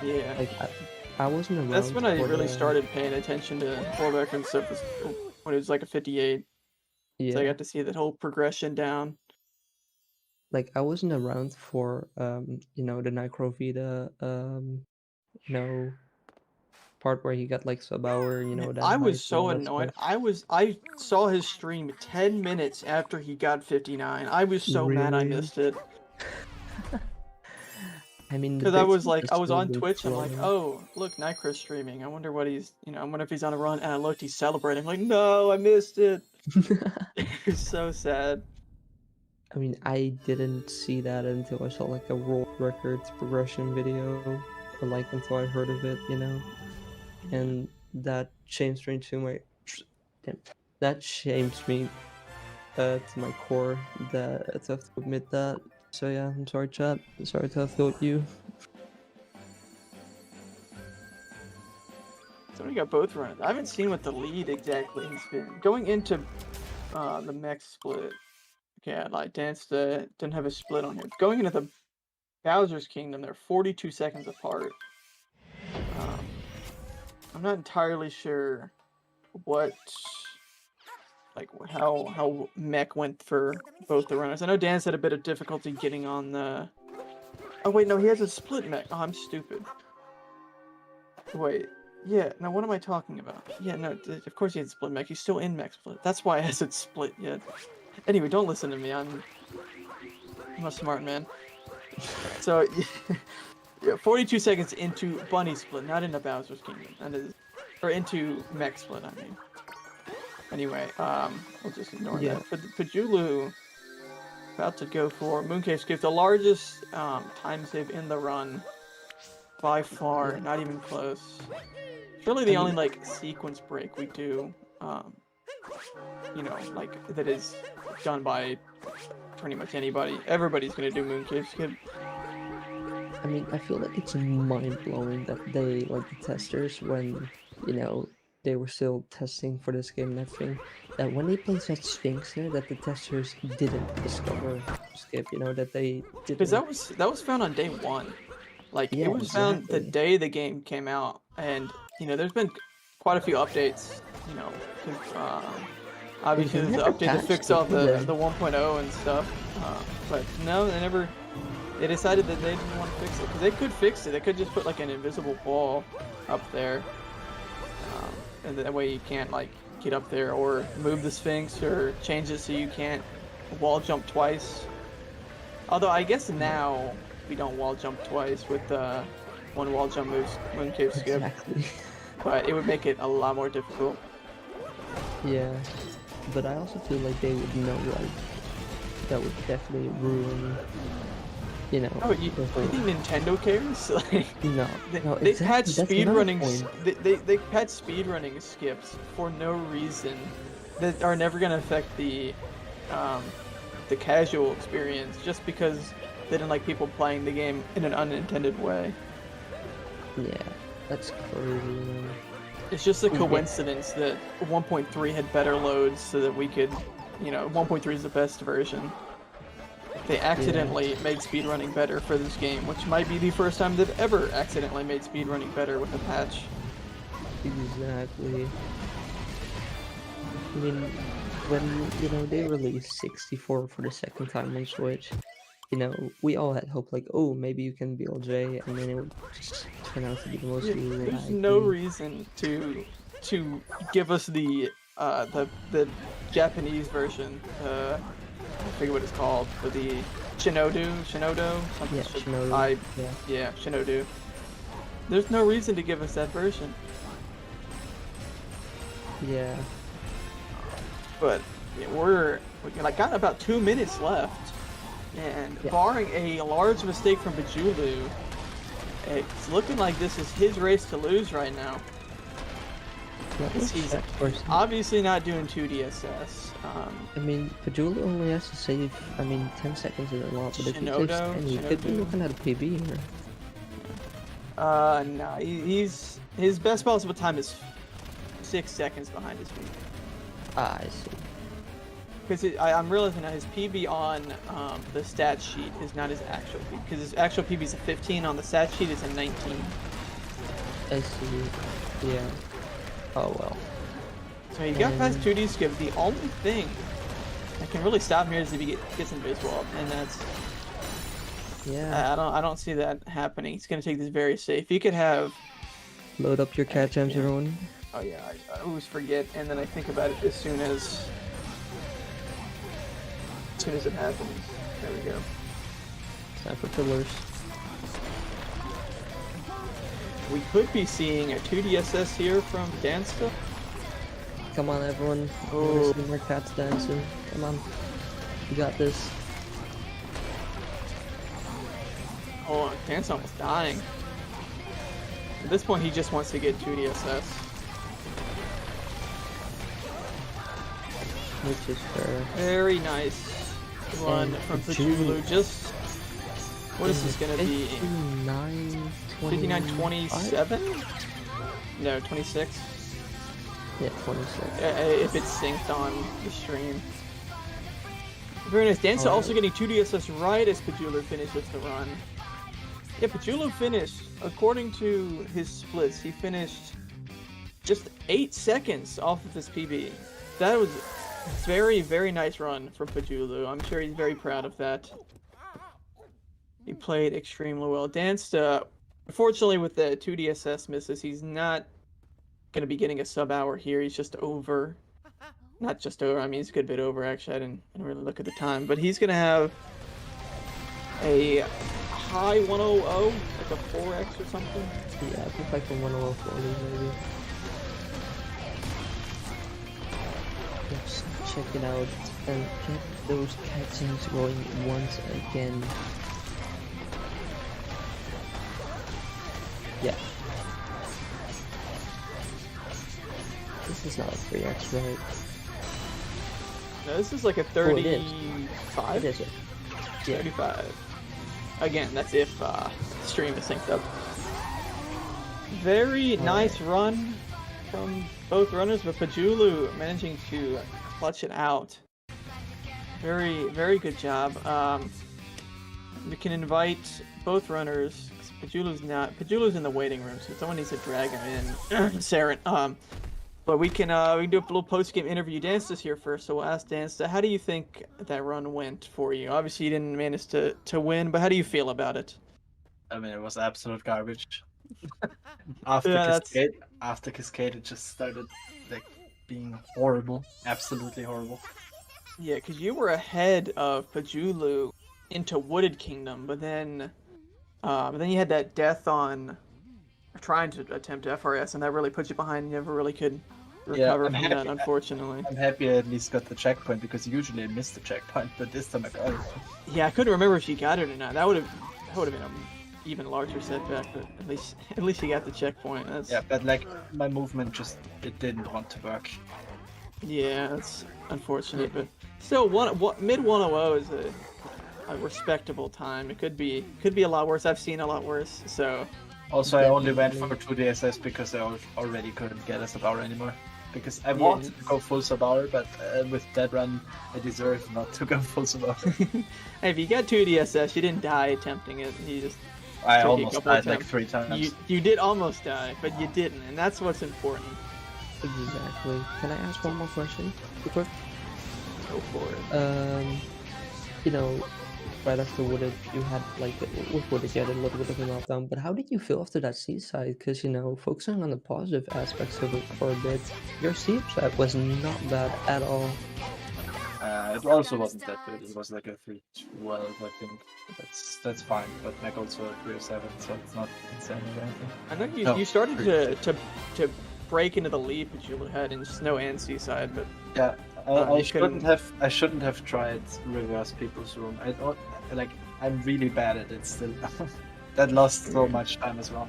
Yeah. Like I wasn't around That's when I for really the started paying attention to world record stuff when it was like a 58. So I yeah, got to see that whole progression down. like I wasn't around for you know, the Necrovita you know, part where he got like sub hour, you know, that I height was and all so that annoyed. stuff. I saw his stream 10 minutes after he got 59. I was so mad I Really? missed it. I mean, the Cause I bits was would like, I just was still on be Twitch. I'm like, flowing. oh, look, Nycro's streaming. I wonder what he's, I wonder if he's on a run. And I looked, he's celebrating. I'm like, no, I missed it. It's so sad. I mean, I didn't see that until I saw like a world records progression video, or like until I heard of it, you know, and that changed me to my, damn, that changed me to my core. That I have to admit that. So yeah, I'm sorry, chat. Sorry to have told you. So we got both runs. I haven't seen what the lead exactly has been going into the mech split. Okay, I like Dansta didn't have a split on here. Going into the Bowser's Kingdom, they're 42 seconds apart. I'm not entirely sure what, like how mech went for both the runners. I know Dan's had a bit of difficulty getting on the. Oh wait, no, he has a split mech. Oh, I'm stupid. Wait, yeah, now what am I talking about? Yeah, no, of course he had split mech. He's still in mech split. That's why I hasn't split yet. Anyway, don't listen to me. I'm a smart man. So, yeah, 42 seconds into Bunny split, not into Bowser's Kingdom, or into mech split. I mean. Anyway, we'll just ignore Yeah. that. But Pajulu about to go for Mooncave Skip, the largest time save in the run by far, Yeah. not even close. It's really the only like sequence break we do, you know, like that is done by pretty much anybody. Everybody's gonna do Mooncave Skip. I mean, I feel like it's mind-blowing that they, like the testers, when, you know, they were still testing for this game and everything, that when they placed that Sphinx there, that the testers didn't discover Skip, you know, that they didn't. Because that was found on day one. Like, Yeah, it was found the exactly. day the game came out, and, you know, there's been quite a few updates, you know, obviously They there's the never update to fix patched it, all did the they? 1.0 and stuff, but no, they decided that they didn't want to fix it, because they could fix it, they could just put, like, an invisible wall up there, and that way you can't, like, get up there, or move the Sphinx, or change it so you can't wall jump twice. Although I guess now we don't wall jump twice with one wall jump moves Mooncave Skip, Exactly. but it would make it a lot more difficult. Yeah, but I also feel like they would know, like, that would definitely ruin, you know, Oh, you the whole. think Nintendo cares? Like, No, no, they patch exactly. That's another speedrunning. point. They patch speedrunning skips for no reason that are never gonna affect the casual experience, just because they didn't like people playing the game in an unintended way. Yeah, that's crazy, man. It's just a coincidence that 1.3 had better loads so that we could, you know, 1.3 is the best version. They accidentally made speedrunning better for this game, which might be the first time they've ever accidentally made speedrunning better with a patch. Exactly. I mean, when, you know, they released 64 for the second time on Switch, you know, we all had hope, like, oh, maybe you can be LJ, and then it would just turn out to be the most There's no laggy. reason to give us the Japanese version. I forget what it's called, but the Shinodo, something. Yeah, Shinoda. Yeah, Shinodo. There's no reason to give us that version. Yeah. But yeah, we're like got about 2 minutes left, and barring a large mistake from Pajulu, it's looking like this is his race to lose right now. He's obviously not doing 2 DSS. I mean, Pajulu only has to save, 10 seconds is a lot, but if he saves 10, he could be looking at a PB here. No, his best possible time is 6 seconds behind his PB. Ah, I see. Because I'm realizing that his PB on the stat sheet is not his actual PB. Because his actual PB is a 15, on the stat sheet it's a 19. I see. Yeah. Oh well. So he got past 2D skip. The only thing that can really stop him here is if he gets invisible, and that's. Yeah. I don't see that happening. He's gonna take this very safe. He could have. Load up your cat gems, everyone. Oh yeah, I always forget, and then I think about it as soon as it happens. There we go. Time for pillars. We could be seeing a 2 DSS here from Dansta. Come on, everyone. Oh. See more cats dancing. Come on. You got this. Oh, Dansta almost dying. At this point, he just wants to get 2 DSS. Which is fair. Very nice run from Pajulu. Just what is this gonna be? 59-27? No, 26. Yeah, 26. If it's synced on the stream. Very nice. Dansta also getting 2 DSS right as Pajulu finishes the run. Yeah, Pajulu finished, according to his splits, he finished just 8 seconds off of his PB. That was very, very nice run from Pajulu. I'm sure he's very proud of that. He played extremely well. Dansta, unfortunately with the 2 DSS misses, he's not going to be getting a sub-hour here. He's just over. Not just over, I mean, he's a good bit over, actually. I didn't really look at the time. But he's going to have a high 100, like a 4x or something. Yeah, I think like a 104 maybe. Let's check it out and get those cutscenes going once again. Yeah. This is not a 3x, right? No, this is like a 35? It is. Yeah. 35. Again, that's if stream is synced up. Very nice run from both runners, but Pajulu managing to clutch it out. Very, very good job. We can invite both runners. Pajulu's in the waiting room, so someone needs to drag him in. Saren. But we can do a little post-game interview. Dansta's here first, so we'll ask Dansta, how do you think that run went for you? Obviously, you didn't manage to win, but how do you feel about it? I mean, it was absolute garbage. After Cascade, it just started like being horrible, absolutely horrible. Yeah, because you were ahead of Pajulu into Wooded Kingdom, but then you had that death on trying to attempt FRS, and that really put you behind. You never really could recover from that, unfortunately. I'm happy I at least got the checkpoint, because usually I miss the checkpoint, but this time I got it. Yeah, I couldn't remember if you got it or not. That would have been an even larger setback, but at least you got the checkpoint. Yeah, but like my movement it didn't want to work. Yeah, that's unfortunate, but still, mid 100 is a respectable time. It could be a lot worse. I've seen a lot worse, so. Also, I only went for 2 DSS because I already couldn't get a sub-hour anymore. Because I wanted to go full sub-hour, but with that run, I deserve not to go full sub-hour. Hey, if you got 2 DSS, you didn't die attempting it. You just. I almost died like 3 times. You did almost die, but you didn't, and that's what's important. Exactly. Can I ask one more question? Real quick? Go for it. You know, right after Wooded, you had like with Wooded, you had a little bit of a meltdown. But how did you feel after that seaside? Because focusing on the positive aspects of it for a bit, your seaside was not bad at all. It also wasn't that good. It was like a 312, I think. That's fine. But like also a 307, so it's not insane or anything. I know you started to break into the lead Pajulu had in Snow and Seaside, but Yeah, I you couldn't- shouldn't have tried reverse people's room. I don't like. I'm really bad at it still. That lost so much time as well.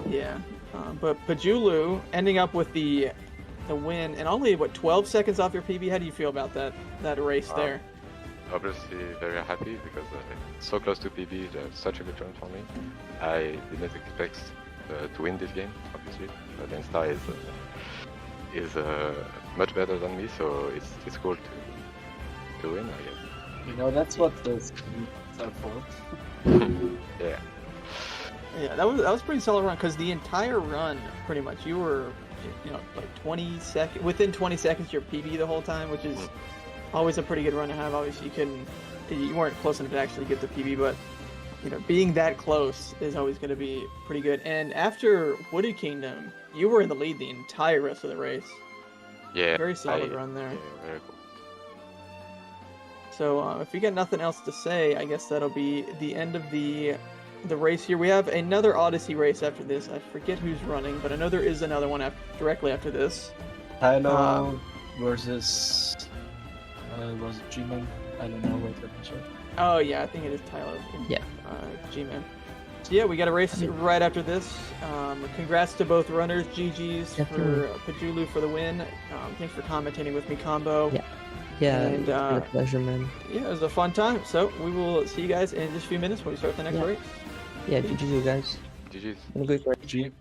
yeah. But Pajulu ending up with the win and only what 12 seconds off your PB. How do you feel about that race there? Obviously very happy because so close to PB, such a good run for me. I didn't expect to win this game, obviously. Dansta is much better than me, so it's cool to win, I guess. You know, that's what the screens are for. Yeah. Yeah, that was a pretty solid run because the entire run, pretty much, you were, like 20 seconds within 20 seconds your PB the whole time, which is always a pretty good run to have. Obviously, you weren't close enough to actually get the PB, but being that close is always going to be pretty good. And after Wooded Kingdom, you were in the lead the entire rest of the race. Yeah. Very solid run there. Yeah, very cool. So if you got nothing else to say, I guess that'll be the end of the race here. We have another Odyssey race after this. I forget who's running, but I know there is another one directly after this. Tylo versus was it G-Man? I don't know what that was. Oh yeah, I think it is Tyler. Yeah. G-Man. So yeah, we got a race right after this. Congrats to both runners. GG's Definitely. for Pajulu for the win. Thanks for commentating with me, Combo. Yeah. Yeah, And, it's been a pleasure, man. Yeah, it was a fun time. So we will see you guys in just a few minutes when we start the next Yeah. race. Yeah, GG, you guys. GG's. Have a good race. G.